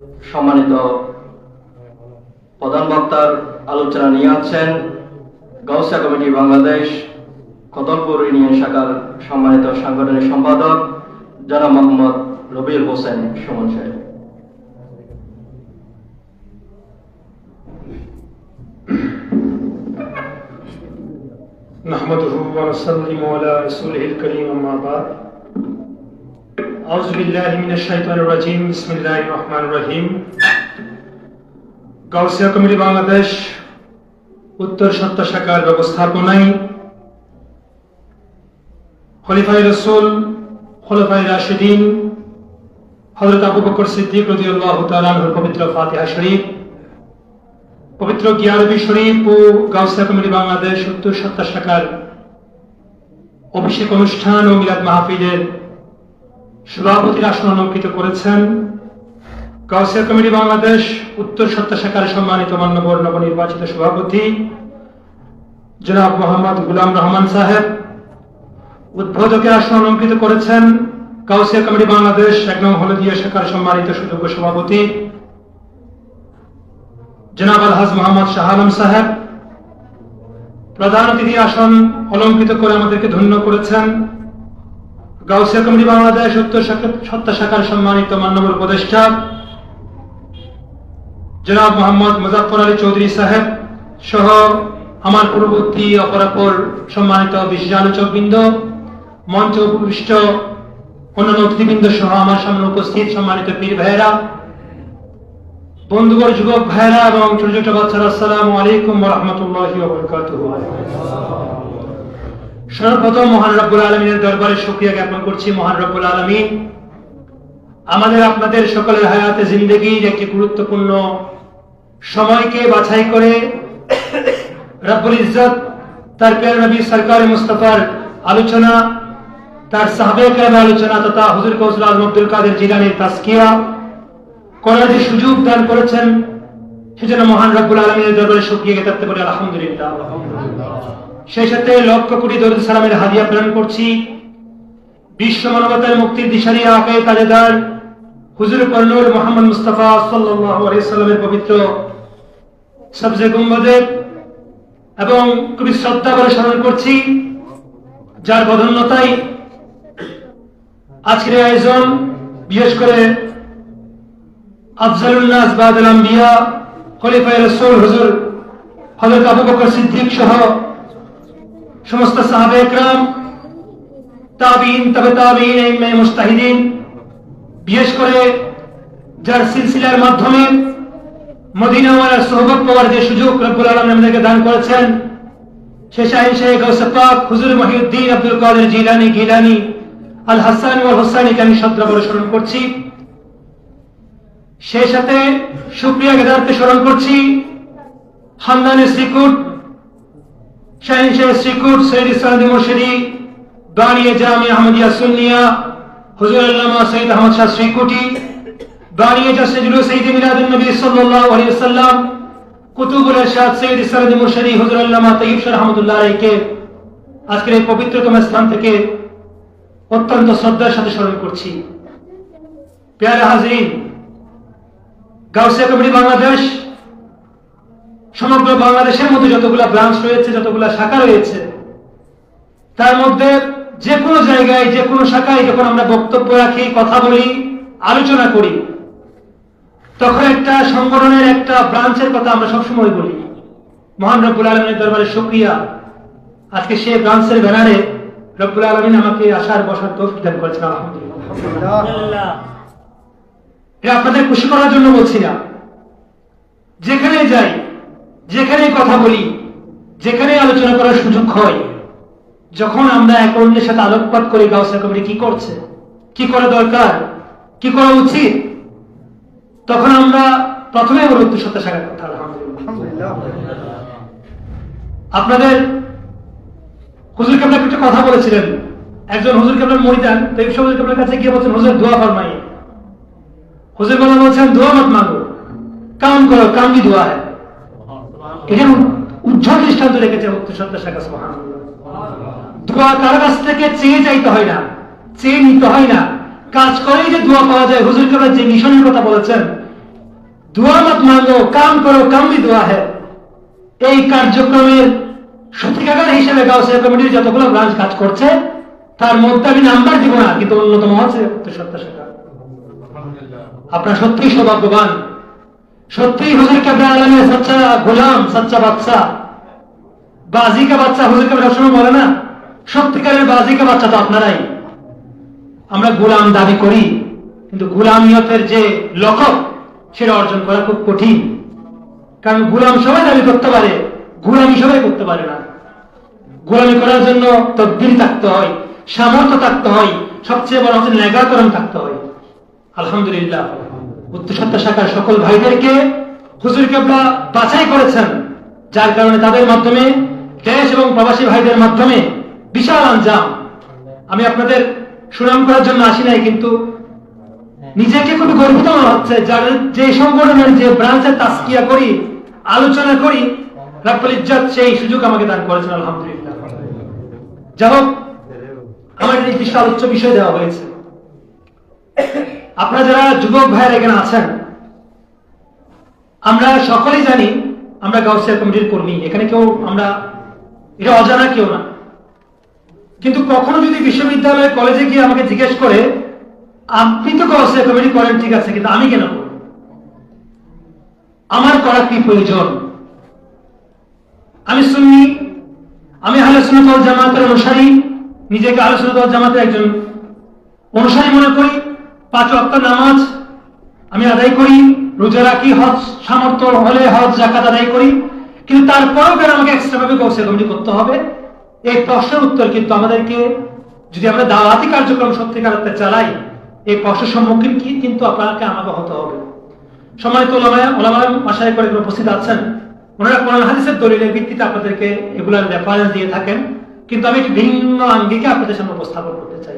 সম্মানিত প্রধান বক্তার আলোচনা নিয়ে আছেন গাউসিয়া কমিটি বাংলাদেশ কদমপুর ইউনিয়ন শাখার সম্মানিত সাংগঠনিক সম্পাদক জনাব মোহাম্মদ রবিউল হোসেন সুমন সাহেব। نحمده ونسلم على رسوله الكريم أما بعد أعوذ بالله من الشيطان الرجيم بسم الله الرحمن الرحيم গাউসিয়া কমিটি বাংলাদেশ উত্তর সত্য শাখার ব্যবস্থাপনায় খলিফায়ে রাসূল খোলাফায়ে রাশিদিন হযরত আবু বকর সিদ্দিক রাদিয়াল্লাহু তাআলা আনহুর পবিত্র ফাতিহা শরীফ, পবিত্র গিয়ারবি শরীফ ও গাউসিয়া কমিটি বাংলাদেশ উত্তর সত্য শাখার অভিষেক অনুষ্ঠান ও মিলাদ মাহফিলের সভাপতির আসন অলঙ্কৃত করেছেন গাউসিয়া কমিটি বাংলাদেশ উত্তর সত্য শাখার সম্মানিত মান্যবর নবনির্বাচিত সভাপতি জনাব মোহাম্মদ গুলাম রহমান সাহেব। উদ্বোধকের আসন অলঙ্কৃত করেছেন গাউসিয়া কমিটি বাংলাদেশ ১ নং হলদিয়া শাখার সম্মানিত সুযোগ্য সভাপতি জনাব আলহাজ মোহাম্মদ শাহ আলম সাহেব। প্রধান অতিথি আসন অলঙ্কৃত করে আমাদেরকে ধন্য করেছেন গাউসিয়া কমিটি বাংলাদেশ উত্তর সত্য শাখার সম্মানিত মাননীয় উপদেষ্টা জনাব মোহাম্মদ মুজাফফর আলী চৌধুরী সাহেব সহ আমার পূর্ববর্তী অপরাপর সম্মানিত বিশেষ আলোচকবৃন্দ, মঞ্চে উপবিষ্ট অন্যান্য অতিথিবৃন্দ সহ আমার সামনে উপস্থিত সম্মানিত পীর ভাইয়েরা, বন্ধুগণ, যুবক ভাইরা এবং ছোট ছোট বাচ্চারা, আসসালামু আলাইকুম ওয়া রাহমাতুল্লাহি ওয়া বারাকাতুহু। সর্বপ্রথম মহান রব্বুল আলামিনের দরবারে শুকরিয়া জ্ঞাপন করছি। মহান রব্বুল আলামিন আমাদের আপনাদের সকলের হায়াতে জিন্দেগির একটি গুরুত্বপূর্ণ সময়কে বাছাই করে রব্বুল ইজ্জত তার প্রিয় নবী সরকার মুস্তাফার আলোচনা, তার সাহাবায়ে কেরামের আলোচনা তথা হুজুর গৌসুল আজম আব্দুল কাদের জিলানীর তাজকিয়া করার যে সুযোগ দান করেছেন, সেজন্য মহান রব্বুল আলামিনের দরবারে শুকরিয়া জ্ঞাপন করি আলহামদুলিল্লাহ। সেই সাথে লক্ষ কোটি দরুদ সালামের হাদিয়া প্রেরণ করছি বিশ্ব মানবতার মুক্তির দিশারি আকায়ে তাজেদার হুজুর কর্নূর মুহাম্মদ মুস্তাফা সাল্লাল্লাহু আলাইহি সাল্লামের পবিত্র সবজে গুম্বদে এবং খুবই শ্রদ্ধা করে স্মরণ করছি যার বদন্যতায় আজকের আয়োজন, বিশেষ করে আফজালুন নাস বাদাল আম্বিয়া খলিফায়ে রাসূল হুজুর হযরত আবু বকর সিদ্দিক সহ সমস্ত সাহাবায়ে কেরাম, তাবিঈন, তবে তাবিঈন, ইমাম মুজতাহিদিন, বিশেষ করে যার সিলসিলার মাধ্যমে মদিনা ওয়ালার সোহবত পাওয়ার যে সুযোগ রব্বুল আলামিন আমাদেরকে দান করেছেন, সেই শাহেনশাহ গাউসে পাক হুজুর মহিউদ্দিন আব্দুল কাদের জিলানী আল হাসান ওয়াল হুসাইনিকে আমি শ্রদ্ধা করে স্মরণ করছি। সেই সাথে শুকরিয়া জ্ঞাপন স্মরণ করছি খানদানে শ্রীকুট শাহেনশাহ শ্রীকুট সৈয়দ ইসলামী মুর্শিদি বানিয়ে জামিয়া আহমদিয়া সুন্নিয়া হুজুর আল্লামা সৈয়দ আহমদ শাহ শ্রীকুটি বানিয়ে জাসজুল সৈয়দ মিলাদুন নবী সাল্লাল্লাহু আলাইহি ওয়াসাল্লাম কুতুবুল ইরশাদ সৈয়দ ইসলামী মুর্শিদি হুজুর আল্লামা তাইয়্যিব শাহ রাহমাতুল্লাহ আলাইহিকে আজকের এই পবিত্রতম স্থান থেকে অত্যন্ত শ্রদ্ধার সাথে স্মরণ করছি। প্রিয় হাজরিন, গাউসিয়া কমিটি বাংলাদেশ সমগ্র বাংলাদেশের মধ্যে যতগুলা ব্রাঞ্চ রয়েছে, যতগুলা শাখা রয়েছে, তার মধ্যে যে কোনো জায়গায়, যে কোনো শাখায় যখন আমরা বক্তব্য রাখি, কথা বলি, আলোচনা করি, তখন একটা সংগঠনের, একটা ব্রাঞ্চের কথা আমরা সবসময় বলি। মহান রব্বুল আলামিনের দরবারে শুকরিয়া, আজকে সেই ব্রাঞ্চের ব্যানারে রব্বুল আলামিন আমাকে আসার বসার তৌফিক দান করেছেন আলহামদুলিল্লাহ। এটা আপনাদের খুশি করার জন্য বলছি না। যেখানে যাই, যেখানে কথা বলি, যেখানে আলোচনা করার সুযোগ হয়, যখন আমরা এক অন্যের সাথে আলোকপাত করি গাউসিয়া কমিটি কি করছে, কি করা দরকার, কি করা উচিত, তখন আমরা প্রথমে বলি উত্তর সত্য শাখার কথা আলহামদুলিল্লাহ। আপনাদের হুজুর কেবলা একটা কথা বলেছিলেন, একজন হুজুর কেবলার মরিদান তাইয়্যিব শাহ হুজুর কেবলার কাছে গিয়ে বলছেন, হুজুর দোয়া ফরমাইয়ে। হুজুর কেবলা বলছেন, দোয়া মত মাঙ্গো, কাম করো, কাম কি দোয়া है। এখানে উজ্জ্বল দৃষ্টান্ত রেখেছে উত্তর সত্য শাখা। সুবহানাল্লাহ। দোয়া কার কাছ থেকে চেয়ে যাইতে হয় না, চেয়ে নিতে হয় না, কাজ করেই যে দোয়া পাওয়া যায়। হুজুর কেবলা যে মিশনের কথা বলেছেন, दुआ मत मांगो काम करो काम भी दुआ है এই কার্যক্রমের সত্যিকার হিসেবে গাউসিয়া কমিটির যতগুলো ব্রাঞ্চ কাজ করছে তার মধ্যে আমি নাম্বার দিব না, কিন্তু অন্যতম হচ্ছে উত্তরসত্তা শাখা। আপনারা সত্যিই সৌভাগ্যবান, সত্যিই হুজুর কেবলা আলমের সচ্চা গোলাম, সচ্চা বাচ্চা, বাজি কা বাচ্চা। হুজুর কেবলা সবসময় বলে না, সত্যিকারের বাজি কা বাচ্চা তো আপনারাই। আমরা গোলাম দাবি করি, কিন্তু গোলামিয়তের যে লক্ষ্য সেটা অর্জন করা খুব কঠিন। কারণ গোলাম সবাই দাবি করতে পারে, গোলামি সবাই করতে পারে না। গোলামি করার জন্য তকদির থাকতে হয়, সামর্থ্য থাকতে হয়, সবচেয়ে বড় হচ্ছে নেগাকরণ থাকতে হয়। আলহামদুলিল্লাহ উত্তরসত্তা শাখার সকল ভাইদেরকে হুজুর কেবলা বাছাই করেছেন, যার কারণে তাদের মাধ্যমে দেশ এবং প্রবাসী ভাইদের মাধ্যমে বিশাল আঞ্জাম। আমি আপনাদের সুনাম করার জন্য আসি নাই, কিন্তু নিজেকে খুব গর্বিত মনে হচ্ছে যে সংগঠনের যে ব্রাঞ্চের তাস্কিয়া করি, আলোচনা করি, রাব্বুল ইজ্জত সেই সুযোগ আমাকে দান করেছেন। আলহামদুলিল্লাহ। যাই হোক, আমার নির্দিষ্ট আলোচ্য বিষয় দেওয়া হয়েছে। আপনারা যারা যুবক ভাইয়েরা এখানে আছেন, আমরা সকলেই জানি আমরা গাউসিয়া কমিটির কর্মী। এখানে কেউ আমরা এটা অজানা কেউ না। কিন্তু কখনো যদি বিশ্ববিদ্যালয় কলেজে গিয়ে আমাকে জিজ্ঞেস করে আপনি তো গাউসিয়া কমিটি করেন, ঠিক আছে, কিন্তু আমি কেন করব, আমার করা কি প্রয়োজন? আমি সুন্নি, আমি আহলে সুন্নাত ওয়াল জামাতের অনুসারী, নিজেকে আহলে সুন্নাত ওয়াল জামাতের একজন অনুসারী মনে করি। 5 ওয়াক্ত নামাজ আমি আদায় করি, রোজা রাখি, হজ সামর্থ্য হলে হজ যাকাত আদায় করি, কিন্তু তারপরেও কেন আমাকে এক্সট্রা ভাবে গাউসিয়া কমিটি করতে হবে? এই প্রশ্নের উত্তর কিন্তু আমাদেরকে, যদি আমরা দাওয়াতি কার্যক্রম সত্যিকার অর্থে চালাই, এই প্রশ্নের সম্মুখীন কিন্তু আপনাকে আমাকে হতে হবে। সম্মানিত ওলামা মাশায়েখ করে উপস্থিত আছেন, ওনারা কোরআন হাদিসের দলিলের ভিত্তিতে আপনাদেরকে এগুলার রেফারেন্স দিয়ে থাকেন, কিন্তু আমি একটি ভিন্ন আঙ্গিকে আপনাদের সামনে উপস্থাপন করতে চাই।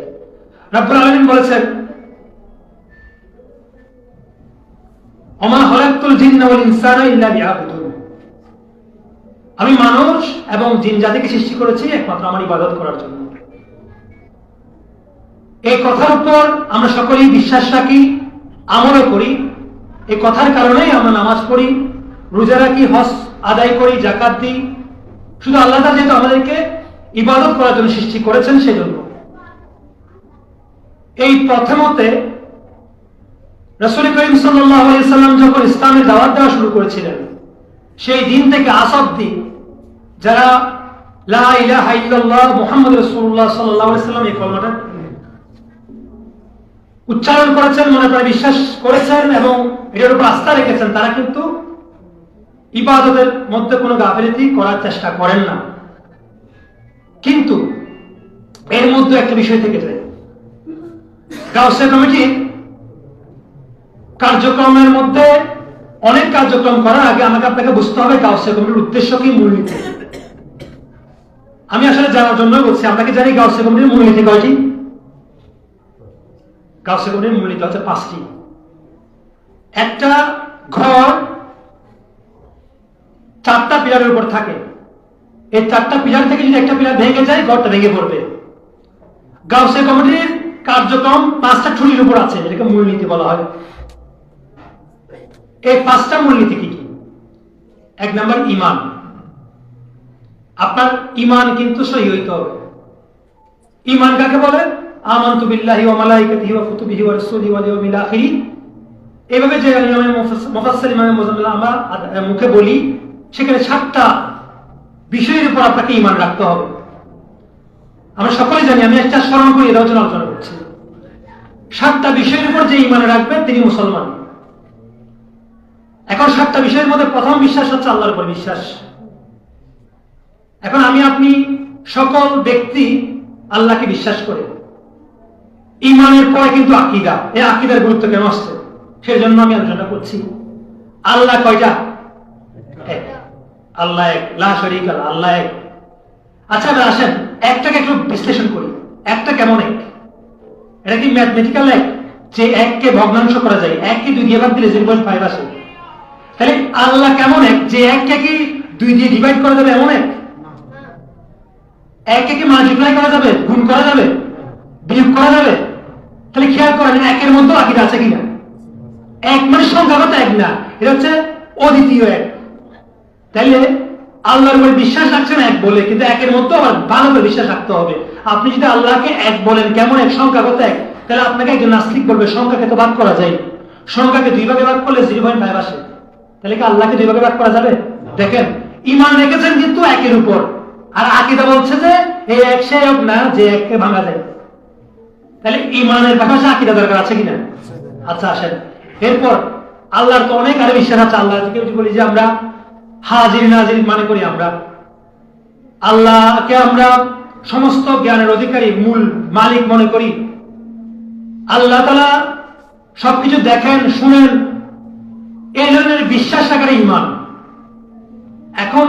রাব্বুল আলামিন বলেছেন, ওমা খালাকতুল জিন্না ওয়াল ইনসানা ইল্লা লিয়াবুদুন, আমি মানুষ এবং জিন জাতিকে সৃষ্টি করেছি একমাত্র আমার ইবাদত করার জন্য। এই কথার উপর আমরা সকলেই বিশ্বাস রাখি, আমলও করি। এই কথার কারণেই আমরা নামাজ পড়ি, রোজা রাখি, হজ আদায় করি, যাকাত দিই। শুধু আল্লাহ তাআলা যেহেতু আমাদেরকে ইবাদত করার জন্য সৃষ্টি করেছেন সেজন্য। এই প্রথমতে রাসূল করিম সাল্লাল্লাহু আলাইহি ওয়াসাল্লাম যখন ইসলামের দাওয়াত দেওয়া শুরু করেছিলেন, সেই দিন থেকে আজ অবধি যারা লা ইলাহা ইল্লাল্লাহ মুহাম্মদুর রাসূলুল্লাহ সাল্লাল্লাহু আলাইহি ওয়াসাল্লাম এই কলমাটা উচ্চারণ করেছেন, মনে করে বিশ্বাস করেছেন এবং এর উপর আস্থা রেখেছেন, তারা কিন্তু ইবাদতের মধ্যে কোনো গাফিলতি করার চেষ্টা করেন না। কিন্তু এর মধ্যে একটা বিষয় থেকে যায়, গাউসিয়া কমিটির কার্যক্রমের মধ্যে অনেক কার্যক্রম করার আগে আমাকে আপনাকে বুঝতে হবে গাউসিয়া কমিটির উদ্দেশ্য কি, মূলনীতি। আমি আসলে জানার জন্য বলছি, আপনাকে জানি গাউসিয়া কমিটির মূলনীতি কয়টি? গাউসিয়া কমিটির মূলনীতি হচ্ছে 5টি। একটা ঘর 4টা পিলারের উপর থাকে, এই 4টা পিলার থেকে যদি একটা পিলার ভেঙে যায়, ঘরটা ভেঙে পড়বে। গাউসিয়া কমিটির কার্যক্রম 5টা ছুরির উপর আছে, এটাকে মূলনীতি বলা হয়। এই 5টা মূলনীতি কি কি? 1 নাম্বার ঈমান। আপনার ঈমান কিন্তু সহি হইতে হবে। ঈমান কাকে বলে? আমানতু বিল্লাহি ওয়া মালাইকাতিহি ওয়া কুতুবিহি ওয়া রাসূলিহি ওয়াল ইয়াউমিল আখির। এইভাবে যে মুফাসসির ইমাম মুজাম্মিল আমরা মুখে বলি, সেখানে 7টা বিষয়ের উপর আপনাকে ঈমান রাখতে হবে। আমরা সকলে জানি, আমি একটা স্মরণ করি, এটা আলোচনা করছি। 7টা বিষয়ের উপর যে ঈমান রাখবে তিনি মুসলমান। এখন 7টা বিষয়ের মধ্যে প্রথম বিশ্বাস হচ্ছে আল্লাহর উপর বিশ্বাস। এখন আমি আপনি সকল ব্যক্তি আল্লাহকে বিশ্বাস করে, ঈমানের পরে কিন্তু আকীদা। এই আকীদার গুরুত্ব কেন আসছে সেজন্য আমি আলোচনা করছি। আল্লাহ কয়টা? এক। আল্লাহ এক, লা শারীকা লাহু, আল্লাহ এক। আচ্ছা এবার আসেন একটাকে একটু বিশ্লেষণ করি। একটা কেমন এক? এটা কি ম্যাথমেটিক্যাল এক যে এককে ভগ্নাংশ করা যায়? এক কি 2 দিয়ে ভাগ দিলে 0.5 আসে? তাহলে আল্লাহ কেমন এক যে এককে কি 2 দিয়ে ডিভাইড করা যাবে এমন এক? এককে কি মাল্টিপ্লাই করা যাবে, গুণ করা যাবে, বিয়োগ করা যাবে? তাহলে খেয়াল করেন একের মধ্যে আকীদা আছে কিনা? এক মানে সংখ্যাগত এক না, এটা হচ্ছে অদ্বিতীয় এক। তাইলে আল্লাহর উপরে বিশ্বাস রাখছেন এক বলে, কিন্তু একের মধ্যে আবার ভালো করে বিশ্বাস রাখতে হবে। আপনি যদি আল্লাহকে এক বলেন, কেমন এক? সংখ্যাগত এক। তাহলে আপনাকে একজন নাস্তিক বলবে সংখ্যাকে তো ভাগ করা যায়, সংখ্যাকে দুই ভাগে ভাগ করলে 0.5 আসে। তাহলে কি আল্লাহকে দুই ভাগে ভাগ করা যাবে? দেখেন, ঈমান রেখেছেন কিন্তু একের উপর, আর আকীদা বলছে যে এই এক সেই এক না যে এককে ভাঙা যায়। তাহলে ঈমানের পাশাপাশি আকীদা দরকার আছে কিনা? আচ্ছা আসেন, এরপর আল্লাহর তো অনেক আরো বিশ্বাস আছে। আল্লাহকে বলি যে আমরা হাজির নাজির মনে করি, আমরা আল্লাহকে আমরা সমস্ত জ্ঞানের অধিকারী, মূল মালিক মনে করি। আল্লাহ তাআলা সবকিছু দেখেন, শুনেন, এই ধরনের বিশ্বাস রাখার ঈমান। এখন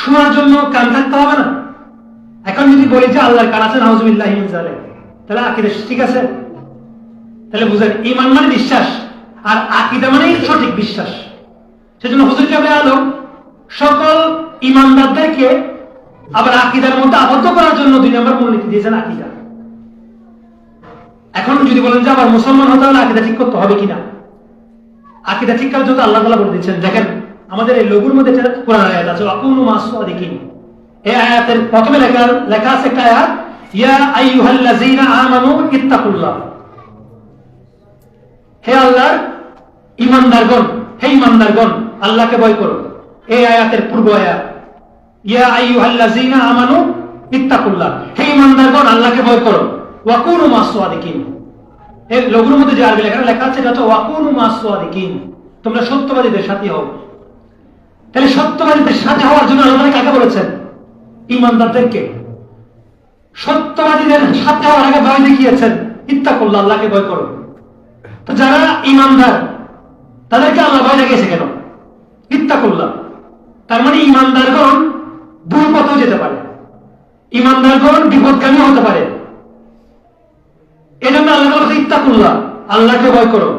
শোনার জন্য কান থাকতে হবে না। এখন যদি বলি যে আল্লাহর কান আছে, নাউযুবিল্লাহি মিন যালিক, তাহলে আকীদা ঠিক আছে? তাহলে বুঝেন, ঈমান মানে বিশ্বাস, আর আকীদা মানে সঠিক বিশ্বাস। সেজন্য হুজুর কেবলা আলম সকল ঈমানদারদেরকে আবার আকীদার মধ্যে আবদ্ধ করার জন্য 2 নম্বর মূলনীতি দিয়েছেন, আকীদা। এখন যদি বলেন যে আবার মুসলমান হতে হলে আকীদা ঠিক করতে হবে কিনা, আকীদা ঠিক করার জন্য আল্লাহ তাআলা বলে দিচ্ছেন। দেখেন, আমাদের এই লঘুর মধ্যে কোরআন আয়াত আছে, ওয়াকুনু মাস সাদিকিন। এই আয়াতের প্রথমে লেখা আছে একটা আয়াত, ইয়া আইয়ুহাল্লাযীনা আমানু ইত্তাকুল্লাহ। হে আল্লাহর ঈমানদারগণ, হে ঈমানদারগণ, আল্লাহকে ভয় করো। এই আয়াতের পূর্ব আয়াত, ইয়া আইয়ুহাল্লাযীনা আমানু ইত্তাকুল্লাহ, হে ঈমানদারগণ আল্লাহকে ভয় করো। ওয়াকুনু মাস সাদিকিন, এই লঘুর মধ্যে যে আরবি লেখা আছে এটা তো ওয়াকুনু মাস সাদিকিন, তোমরা সত্যবাদীদের সাথী হও। তাহলে সত্যবাদীদের সাথে হওয়ার জন্য আল্লাহ কাকে বলেছেন? ঈমানদারদেরকে। সত্যবাদীদের সাথে হওয়ার আগে ভয় দেখিয়েছেন, ইত্তাকুল্লাহ, আল্লাহকে ভয় করো। তো যারা ঈমানদার তাদেরকে আল্লাহ ভয় দেখিয়েছে কেন? ইত্তাকুল্লাহ। তার মানে ঈমানদারগণ ভুল পথেও যেতে পারে, ঈমানদারগণ বিপদগামী হতে পারে। এই জন্য আল্লাহ বলেছে ইত্তাকুল্লাহ, আল্লাহকে ভয় করো।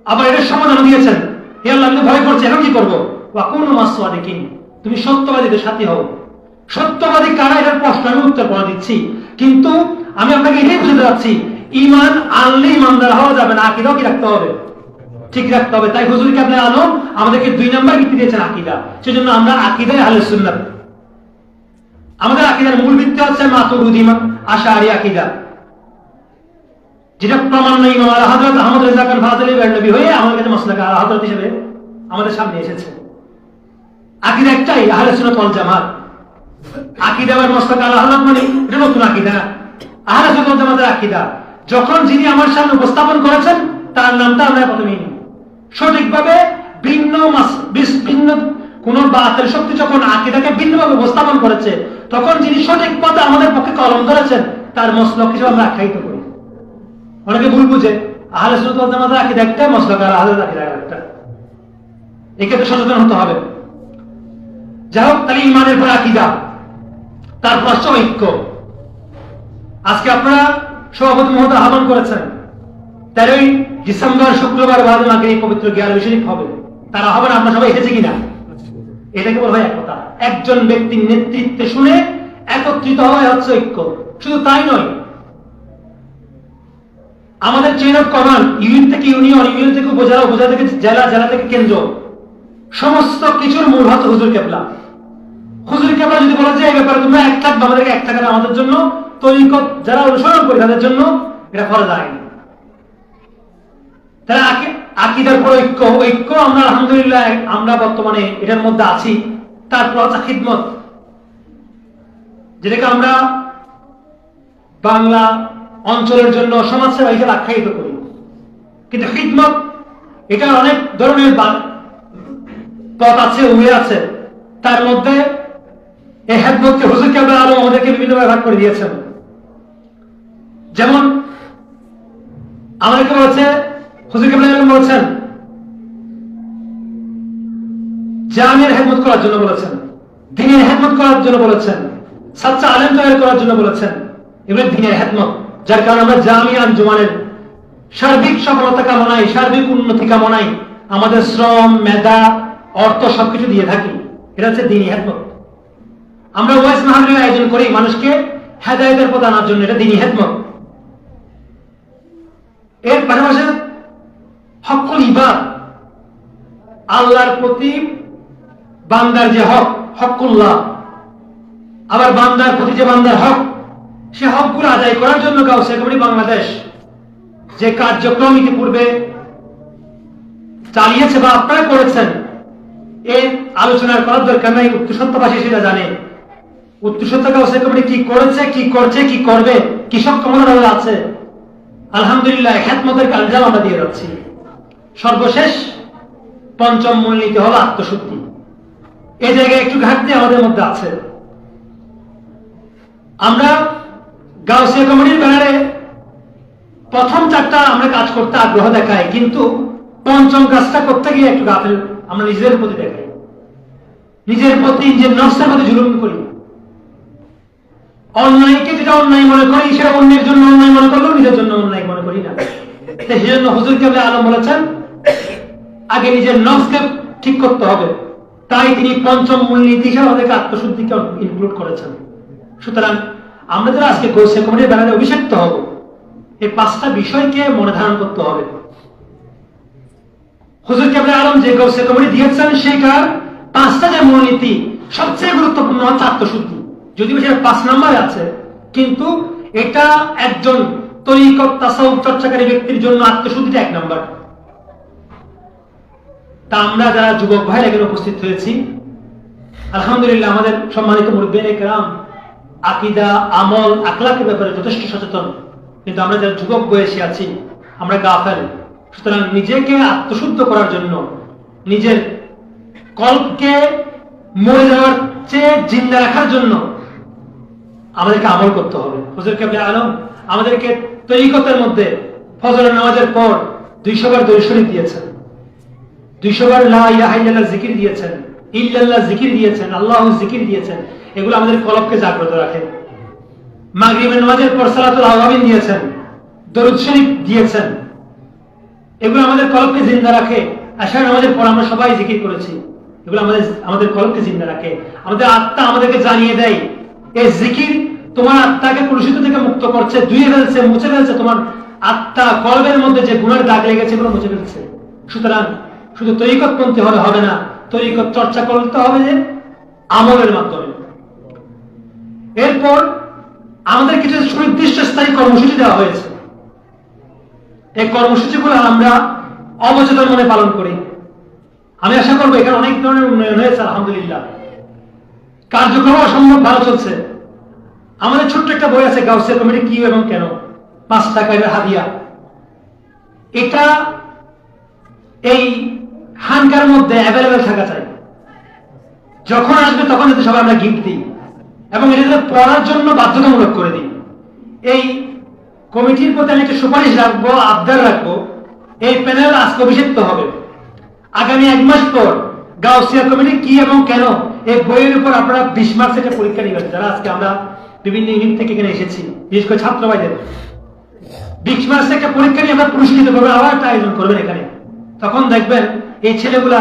আবার এর সমাধান দিয়েছেন, হে আল্লাহ আমি ভয় করছি, এখন কি করবো? ওয়াকুনু মাস সাদিকিন, তুমি সত্যবাদীদের সাথী হও। সত্যবাদী কারা, এটার প্রশ্ন আমি উত্তর করে দিচ্ছি, কিন্তু আমি আপনাকে এটাই বুঝতে যাচ্ছি, ঈমান আনলে ঈমানদার হওয়া যাবে না, আকীদাও কি রাখতে হবে? ঠিক রাখতে হবে। তাই হুজুর কেবলা আলম আমাদেরকে 2 নম্বর ভিত্তি দিয়েছেন, আকীদা। সেজন্য আমরা আকীদায় আহলে সুন্নাত। আমাদের আকীদার মূল ভিত্তি হচ্ছে মাতুরিদি আশআরী আকীদা, যেটা প্রমাণ নেই ইমাম আলা হযরত আহমদ রেজা খান ফাযিলি বেরলভী হয়ে আমাদের কাছে মাসলাক আলা হযরত হিসেবে আমাদের সামনে এসেছে। আকীদা একটাই, আহলে সুন্নাত ওয়াল জামাত। আকীদা আর মাসলাক আলা হযরত মানে এটা নতুন আকীদা না, আহলে সুন্নাত ওয়াল জামাতের আকীদা। যখন যিনি আমার সামনে উপস্থাপন করেছেন তার নামটা আমরা প্রথমেই নিই। সঠিকভাবে ভিন্ন কোন বাতিল শক্তি যখন আকীদাকে ভিন্নভাবে উপস্থাপন করেছে, তখন যিনি সঠিক পথে আমাদের পক্ষে কলম ধরেছেন তার মসলক হিসেবে আমরা আখ্যায়িত করি। অনেকে ভুল বুঝে, আহলে সুন্নাত ওয়াল জামাতের আকীদা একটা, মাসলাক আলা হযরত আকীদা একটা। এক্ষেত্রে সচেতন হতে হবে। যাই হোক, তাহলে ঈমানের পর আকীদা, তারপর হচ্ছে ঐক্য। আজকে আপনারা সভাপতি মহোদয় আহ্বান করেছেন 13ই ডিসেম্বর শুক্রবার বাদে মাকে এই পবিত্র গিয়ারবি শরীফ হবে। তারা হবে না, আমরা সবাই এসেছি কিনা? এটাকে বলা হয় একতা। একজন ব্যক্তির নেতৃত্বে শুনে একত্রিত হওয়া হচ্ছে ঐক্য। শুধু তাই নয়, আমাদের চেইন অফ কমান্ড, ইউনিট থেকে ইউনিয়ন, ইউনিয়ন থেকে উপজেলা, উপজেলা থেকে জেলা, জেলা থেকে কেন্দ্র, সমস্ত কিছুর মূল হচ্ছে হুজুর কেবলা। হুজুর কেবলা যদি বলা যায় এই ব্যাপারে তোমরা এক থাকবে, আমাদেরকে এক থাকার আমাদের জন্য তরিকত যারা অনুসরণ করে তাদের জন্য এটা ফরজ আইন। তাহলে আকীদার পর ঐক্য, ঐক্য আমরা আলহামদুলিল্লাহ আমরা বর্তমানে এটার মধ্যে আছি। তারপর হচ্ছে খিদমত, যেটাকে আমরা বাংলা অঞ্চলের জন্য সমাজসেবা হিসেবে আখ্যায়িত করি। কিন্তু খিদমত এটার অনেক ধরনের পথ আছে, ওয়ে আছে। তার মধ্যে এই খিদমতকে হুজুর কেবলা আলম আমাদেরকে বিভিন্নভাবে ভাগ করে দিয়েছেন। যেমন আমাদেরকে বলেছে, হুজুর কেবলা আলম বলেছেন জামিয়ার খিদমত করার জন্য বলেছেন, দ্বীনের খিদমত করার জন্য বলেছেন, সাচ্চা আলেম তৈরি করার জন্য বলেছেন। এগুলো দ্বীনের খিদমত, যার কারণে আমরা জামিয়া আঞ্জুমানের সার্বিক সফলতা কামনায়, সার্বিক উন্নতি কামনায় আমাদের শ্রম, মেধা, অর্থ সবকিছু দিয়ে থাকি। এটা হচ্ছে দ্বীনি খিদমত। আমরা ওয়াইজ মাহফিলের আয়োজন করি মানুষকে হেদায়েতের পথে আনার জন্য, এটা দ্বীনি খিদমত। এর পাশাপাশি হকুল ইবাদ, আল্লাহর প্রতি বান্দার যে হক, হকুল্লাহ, আবার বান্দার প্রতি যে বান্দার হক, সে হকগুলো আদায় করার জন্য গাউসিয়া কমিটি বাংলাদেশ যে কার্যক্রম ইতিপূর্বে চালিয়েছে বা আপনারা করেছেন, এই আলোচনার করার দরকার নাই। উত্তরসত্ত্ববাসী সেটা জানে। উত্তরসত্ত্ব গাউসিয়া কমিটি কি করেছে, কি করছে, কি করবে, কি সব ক্ষমতা আছে, আলহামদুলিল্লাহ খেদমতের কালজাম আমরা দিয়ে যাচ্ছি। সর্বশেষ পঞ্চম মূলনীতি হল আত্মশুদ্ধি। এই জায়গায় একটু ঘাটতি আমাদের মধ্যে আছে। আমরা গাউসিয়া কমিটির ব্যানারে প্রথম 4টা আমরা কাজ করতে আগ্রহ দেখাই, কিন্তু পঞ্চম কাজটা করতে গিয়ে একটু গাফেল আমরা নিজেদের প্রতি দেখাই, নিজের প্রতি, নিজের নফসের প্রতি জুলুম করি। অন্যায়কে যেটা অন্যায় মনে করি সেটা অন্যের জন্য অন্যায় মনে করলেও নিজের জন্য অন্যায় মনে করি না। সেই জন্য হুজুর কেবলা আলম বলেছেন আগে নিজের নফসকে ঠিক করতে হবে। তাই তিনি পঞ্চম মূলনীতি হিসেবে আমাদেরকে আত্মশুদ্ধিকে ইনক্লুড করেছেন। সুতরাং আমরা যারা আজকে গাউসিয়া কমিটির ব্যানারে অভিষিক্ত হব, এই 5টা বিষয়কে মনে ধারণ করতে হবে। হুজুর কেবলা আলম যে গাউসিয়া কমিটি দিয়েছেন সেটার 5টা যে মূলনীতি, সবচেয়ে গুরুত্বপূর্ণ হচ্ছে আত্মশুদ্ধি। যদিও সেটা 5 নম্বরে আছে, কিন্তু এটা একজন তরিকত তাসাউফ চর্চাকারী ব্যক্তির জন্য আত্মশুদ্ধিটা 1 নম্বর। তা আমরা যারা যুবক ভাইরা এখানে উপস্থিত হয়েছি, আলহামদুলিল্লাহ আমাদের সম্মানিত মুরব্বিয়ানে কেরাম আকীদা, আমল, আখলাকের ব্যাপারে যথেষ্ট সচেতন, কিন্তু আমরা যারা যুবক বয়সী আছি আমরা গাফেল। সুতরাং নিজেকে আত্মশুদ্ধ করার জন্য, নিজের কল্পকে মরে যাওয়ার চেয়ে জিন্দা রাখার জন্য আমাদেরকে আমল করতে হবে। হুজুর কেবলা আলম আমাদেরকে তরিকতের মধ্যে ফজরের নামাজের পর 200 বার দরুদ শরীফ দিয়েছেন, 200 বার লা ইলাহা ইল্লাল্লাহ জিকির দিয়েছেন, ইল্লাল্লাহ জিকির দিয়েছেন, আল্লাহু জিকির দিয়েছেন। এগুলো আমাদের কলবকে জাগ্রত রাখে। মাগরিবের নামাজের পর সালাতুল আওয়াবিন দিয়েছেন, দরুদ শরীফ দিয়েছেন, এগুলো আমাদের কলবকে জিন্দা রাখে। আশার নামাজের পর আমরা সবাই জিকির করেছি, এগুলো আমাদের কলবকে জিন্দা রাখে। আমাদের আত্মা আমাদেরকে জানিয়ে দেয় এই জিকির তোমার আত্মাকে কলুষিত থেকে মুক্ত করছে, ধুয়ে ফেলছে, মুছে ফেলছে, তোমার আত্মা কলবের মধ্যে যে গুনার দাগ লেগেছে এগুলো মুছে ফেলছে। সুতরাং শুধু তরিকতপন্থী হলে হবে না, তরিকত চর্চা করতে হবে যে আমলের মাধ্যমে। এরপর আমাদের কিছু সুনির্দিষ্ট স্থায়ী কর্মসূচি দেওয়া হয়েছে। এই কর্মসূচিগুলো আমরা অবচেতন মনে পালন করি। আমি আশা করবো এখানে অনেক ধরনের উন্নয়ন হয়েছে, আলহামদুলিল্লাহ কার্যক্রম অসম্ভব ভালো চলছে। আমাদের ছোট্ট একটা বই আছে গাউসিয়া কমিটি কি এবং কেন, 5 টাকার হাদিয়া। এটা এই খানকার মধ্যে অ্যাভেলেবেল থাকা চাই, যখন আসবে তখন যাতে সবাই আমরা গিফট দিই এবং এটা পড়ার জন্য বাধ্যতামূলক করে দিই। এই কমিটির প্রতি আমি একটা সুপারিশ রাখবো, আবদার রাখবো, এই প্যানেল আজকে অভিষিক্ত হবে। আগামী 1 মাস পর গাউসিয়া কমিটি কি এবং কেন এই বইয়ের উপর আপনারা 20 মার্কস একটা পরীক্ষা নেবেন। যারা আজকে আমরা বিভিন্ন ইউনিট থেকে এখানে এসেছি, বিশেষ করে ছাত্র ভাইদের 20 মার্কস একটা পরীক্ষা নিয়ে আমরা পুরস্কৃত করবো, আবার একটা আয়োজন করবেন এখানে। তখন দেখবেন এই ছেলেগুলা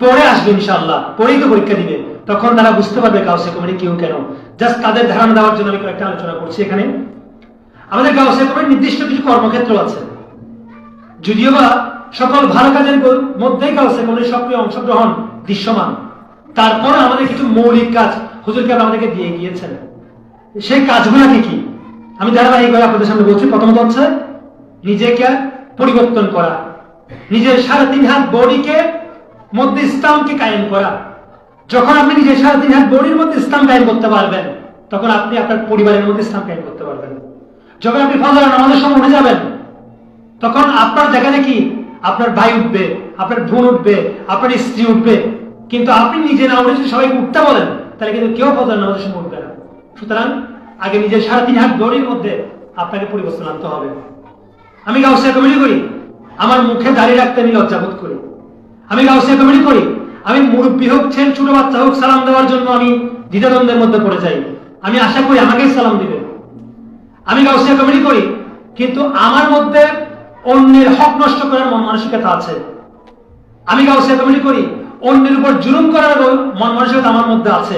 পড়ে আসবে, ইনশাআল্লাহ পড়েই তো পরীক্ষা দিবে, তখন তারা বুঝতে পারবে গাউসিয়া কমিটি কেউ কেন। জাস্ট তাদের ধারণা দেওয়ার জন্য আমি কয়েকটা আলোচনা করছি। এখানে আমাদের গাউসিয়া কমিটির নির্দিষ্ট কিছু কর্মক্ষেত্র আছে, যদিও বা সকল ভালো কাজের মধ্যেই গাউসিয়া কমিটির সক্রিয় অংশগ্রহণ দৃশ্যমান, তারপরে আমাদের কিছু মৌলিক কাজ হুজুরকে আমাদেরকে দিয়ে গিয়েছেন। সেই কাজগুলো কি? আমি ধারাবাহিকভাবে আপনাদের সামনে বলছি। প্রথমত হচ্ছে নিজেকে পরিবর্তন করা, নিজের 3.5 হাত বডিকে মধ্যে ইসলামকে কায়েম করা। যখন আপনি নিজের 3.5 হাত বডির মধ্যে ইসলাম কায়েম করতে পারবেন, তখন আপনি আপনার পরিবারের মধ্যে ইসলাম কায়েম করতে পারবেন। যখন আপনি ফজরের নামাজের সময় উঠে যাবেন, তখন আপনার জায়গায় কি আপনার ভাই উঠবে, আপনার বোন উঠবে, আপনার স্ত্রী উঠবে, কিন্তু আপনি নিজে না উঠে যদি সবাইকে উঠতে বলেন, তাহলে কিন্তু কেউ ফজরের নামাজের সময় উঠবে না। সুতরাং আগে নিজের 3.5 হাত বডির মধ্যে আপনাকে পরিবর্তন আনতে হবে। আমি গাউসিয়া কমিটি করি, আমার মুখে দাঁড়িয়ে রাখতে আমি লজ্জাবোধ করি। আমি গাউসিয়া কমিটি করি, আমি মুরব্বী হোক, ছেলে ছোট বাচ্চা হোক, সালাম দেওয়ার জন্য আমি দ্বিধাদ্বন্দ্বের মধ্যে পড়ে যাই। আমি আশা করি আমাকেই সালাম দিবে। আমি গাউসিয়া কমিটি করি, কিন্তু আমার মধ্যে অন্যের হক নষ্ট করার মন মানসিকতা আছে। আমি গাউসিয়া কমিটি করি, অন্যের উপর জুলুম করার মন মানসিকতা আমার মধ্যে আছে।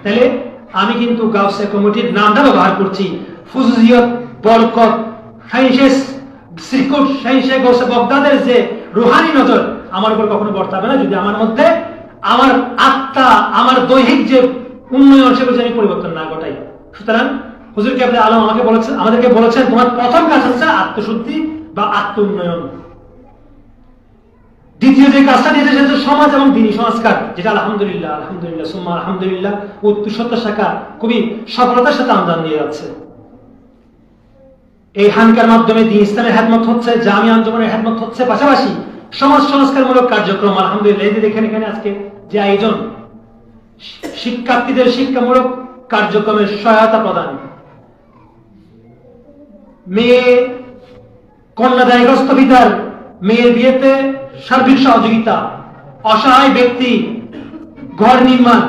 তাহলে আমি কিন্তু গাউসিয়া কমিটির নামটা ব্যবহার করছি। ফুজুজিয়ত, বরকত, শাইখে গাউসে বগদাদের যে রুহানি নজর আমার উপর কখনো বর্তাবে না যদি আমার মধ্যে আমার আত্মা, আমার দৈহিক যে উন্নয়ন সেগুলো আমি পরিবর্তন না ঘটাই। সুতরাং হুজুর কেবলা আলম আমাদেরকে বলেছেন তোমার প্রথম কাজ হচ্ছে আত্মশুদ্ধি বা আত্ম উন্নয়ন। দ্বিতীয় যে কাজটা দিয়েছে সেটা হচ্ছে সমাজ এবং দিনী সংস্কার, যেটা আলহামদুলিল্লাহ আলহামদুলিল্লাহ সুম্মা আলহামদুলিল্লাহ ৭২ শাখা খুবই সফলতার সাথে আমদানি দিয়ে যাচ্ছে। এই হানকার মাধ্যমে দিন ইসলামের হেদমত হচ্ছে, জামি আঞ্জুমানের হেদমত হচ্ছে, পাশাপাশি সমাজ সংস্কারমূলক কার্যক্রম আলহামদুলিল্লাহ এই যে দেখেন এখানে আজকে যে আয়োজন, শিক্ষার্থীদের শিক্ষামূলক কার্যক্রমের সহায়তা প্রদান, মেয়ে কন্যাদায়গ্রস্ত পিতার মেয়ের বিয়েতে সার্বিক সহযোগিতা, অসহায় ব্যক্তি ঘর নির্মাণ,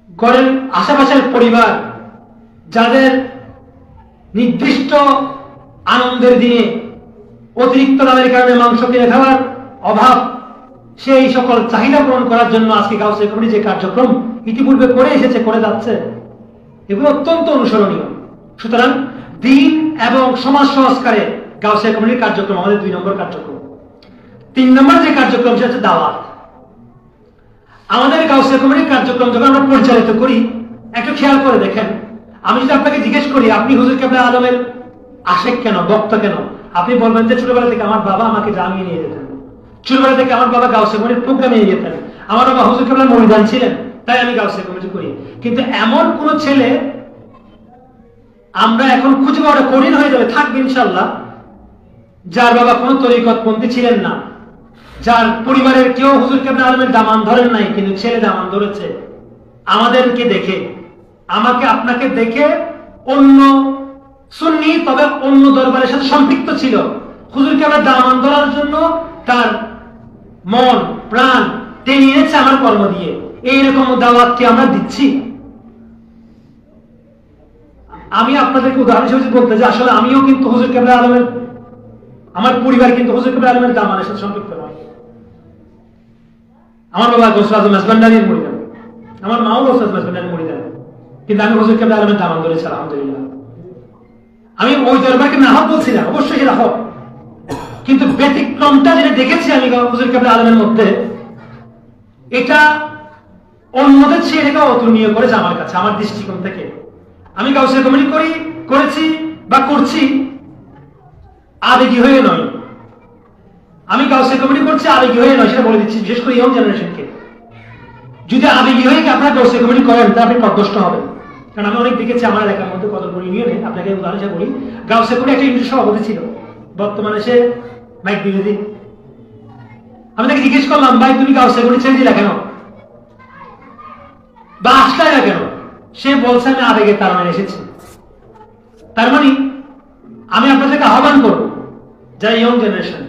ঘরের আশেপাশের পরিবার যাদের নির্দিষ্ট আনন্দের দিনে অতিরিক্ত দামের কারণে মাংস কিনে খাওয়ার অভাব, সেই সকল চাহিদা পূরণ করার জন্য আজকে গাউসে কমিটি যে কার্যক্রম ইতিপূর্বে করে এসেছে, করে যাচ্ছে, এগুলো অত্যন্ত অনুসরণীয়। সুতরাং দিন এবং সমাজ সংস্কারে গাউসে কমিটির কার্যক্রম আমাদের ২ নম্বর কার্যক্রম। ৩ নম্বর যে কার্যক্রম সেটা হচ্ছে দাওয়াত। আমাদের গাউসে কমিটির কার্যক্রম যখন আমরা পরিচালিত করি, একটু খেয়াল করে দেখেন, আমি যদি আপনাকে জিজ্ঞেস করি আপনি হুজুর কেবলা আলমের আশেক কেন, ভক্ত কেন, আপনি বলবেন যে ছোটবেলা থেকে আমার বাবা আমাকে জামিয়ে নিয়ে যেতেন, ছোটবেলা থেকে আমার বাবা গাউসে কমিটির প্রোগ্রামে নিয়ে যেতেন, আমার বাবা হুজুর কেবলার মরিদান ছিলেন, তাই আমি গাউসে কমিটি করি। কিন্তু এমন কোন ছেলে আমরা এখন খুঁজে পাওয়াটা কঠিন হয়ে যাবে, থাকবে ইনশাল্লাহ, যার বাবা কোনো তরিকতপন্থী ছিলেন না, যার পরিবারের কেউ হুজুর কেবলা আলমের দামান ধরেন নাই, কিন্তু ছেলে দামান ধরেছে আমাদেরকে দেখে, আমাকে আপনাকে দেখে অন্য সুন্নি তবে অন্য দরবারের সাথে সম্পৃক্ত ছিল, হুজুর কেবলা দামান ধরার জন্য তার মন প্রাণ টেনে নিয়েছে আমার কর্ম দিয়ে। এইরকম দাওয়াত কি আমরা দিচ্ছি? আমি আপনাদেরকে উদাহরণ হিসেবে বলতে যে আসলে আমিও কিন্তু হুজুর কেবলা আলমের, আমার পরিবার কিন্তু হুজুর কেবলা আলমের দামানের সাথে সম্পৃক্ত নয়। আমার বাবা গৌসুল আজম মেজবান্ডারির মুরিদ, আমার মাও গৌসুল আজম মেজবান্ডারির মুরিদ, কিন্তু আমি হুজুর কেবলা আলমের দামান ধরেছি আলহামদুলিল্লাহ। আমি ওই দরবারকে না হোক বলছি না, অবশ্যই সেটা হোক, কিন্তু ব্যতিক্রমটা যেটা দেখেছি আমি হুজুর কেবলা আলমের মধ্যে, এটা অন্যদের চেয়ে এটাকে অতুলনীয় করেছে আমার কাছে, আমার দৃষ্টিকোণ থেকে। আমি গাউসে কমিটি করেছি বা করছি আবেগী হয়ে নয়, আমি গাউসে কমিটি করছি আবেগী হয়ে নয়, সেটা বলে দিচ্ছি, বিশেষ করে ইয়ং জেনারেশনকে। যদি আবেগী হয়ে আপনারা গাউসে কমিটি করেন তা আপনি পদভ্রষ্ট হবেন। কারণ আমি অনেক দেখেছি আমার এলাকার মধ্যে কদমপুর ইউনিয়নে, আপনাকে উদাহরণ হিসেবে বলি, গাউসে কমিটি একটা ইউনিটের সভাপতি ছিল, বর্তমানে সে মাইক বিরোধী। আমি তাকে জিজ্ঞেস করলাম, ভাই তুমি গাউসে কমিটি ছেড়ে দিলা কেন বা আসলাই না কেন? সে বলছে আমি আবেগের কারণে এসেছি। তার মানে আমি আপনাদেরকে আহ্বান করবো, যারা ইয়ং জেনারেশন,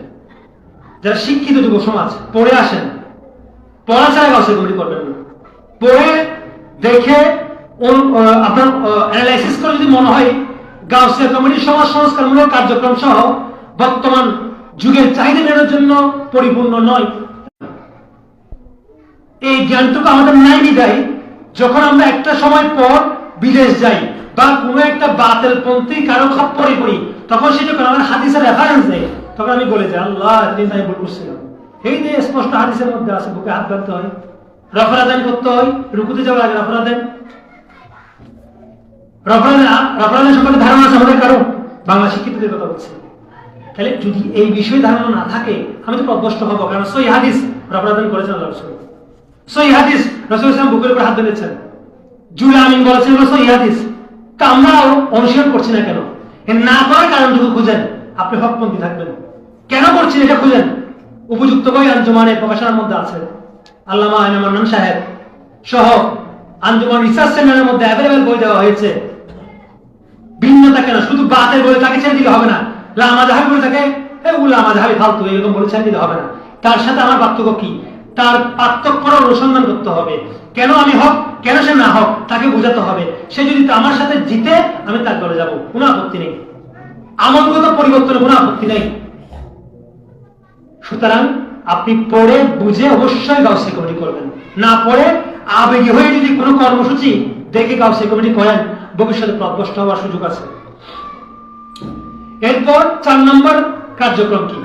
যারা শিক্ষিত যুব সমাজ, পড়ে আসেন, পড়া ছাড়া গাউসে কমিটি করবেন না। পড়ে দেখে আপনার অ্যানালাইসিস করে যদি মনে হয় গাউসে কমিটির সমাজ সংস্কারমূলক কার্যক্রম সহ বর্তমান যুগের চাহিদা মেটানোর জন্য পরিপূর্ণ নয়, এই জ্ঞানটুকু আমাদের নাই বিদায় যখন আমরা একটা সময় পর বিদেশ যাই বা কোনো একটা বাতিলপন্থী কারো খপ্পরে পড়ি, তখন সে যখন আমার হাদিসের রেফারেন্স দেয়, তখন আমি বলে যাই আল্লাহ আমি ভুল করছিলাম। এই যে স্পষ্ট হাদিসের মধ্যে আছে, বুকে হাত বাঁধতে হয়, রফরাদান করতে হয়, রুকুতে যাওয়ার আগে রফরাদান সম্পর্কে ধারণা আছে আমাদের কারো? বাংলা শিক্ষিতদের কথা বলছি। তাহলে যদি এই বিষয়ে ধারণা না থাকে আমি তো পদভ্রষ্ট হবো, কারণ সই হাদিস রফরাদান করেছেন আল্লাহ রাসূল, সই হাদিস রাসূল সাল্লাল্লাহু বুকের উপর হাত দিয়েছেন, জুলা আমিন বলেছেন সই হাদিস। তা আমরা অনুসরণ করছি না কেন? না করার কারণটুকু খুঁজেন, আপনি হকপন্থী থাকবেন। কেন করছেন এটা খুঁজেন। উপযুক্ত বই আঞ্জুমানের প্রকাশনার মধ্যে আছে, আল্লামা আইনুল মান্নান সাহেব সহ আঞ্জুমান রিসার্চ সেন্টারের মধ্যে অ্যাভেলেবেল বই দেওয়া হয়েছে। ভিন্নতা কেন? শুধু বাতের বলে তাকে ছেড়ে দিলে হবে না, লামা জাহাবি বলে তাকে লামা জাহাবি ফালতু এরকম বলে ছেড়ে দিলে হবে না। তার সাথে আমার পার্থক্য কি, তার পার্থক্যটা অনুসন্ধান করতে হবে। কেন আমি হক, কেন সে না হক, তাকে বোঝাতে হবে। সে যদি আমার সাথে জিতে আমি তার ঘরে যাবো, কোনো আপত্তি নেই, আমলগত পরিবর্তনে কোনো আপত্তি নেই। সুতরাং আপনি পড়ে বুঝে অবশ্যই গাউসে কমিটি করবেন, না পড়ে আবেগী হয়ে যদি কোনো কর্মসূচি দেখে গাউসে কমিটি করেন ভবিষ্যতে পদভ্রষ্ট হওয়ার সুযোগ আছে। এরপর 4 নম্বর কার্যক্রম কি?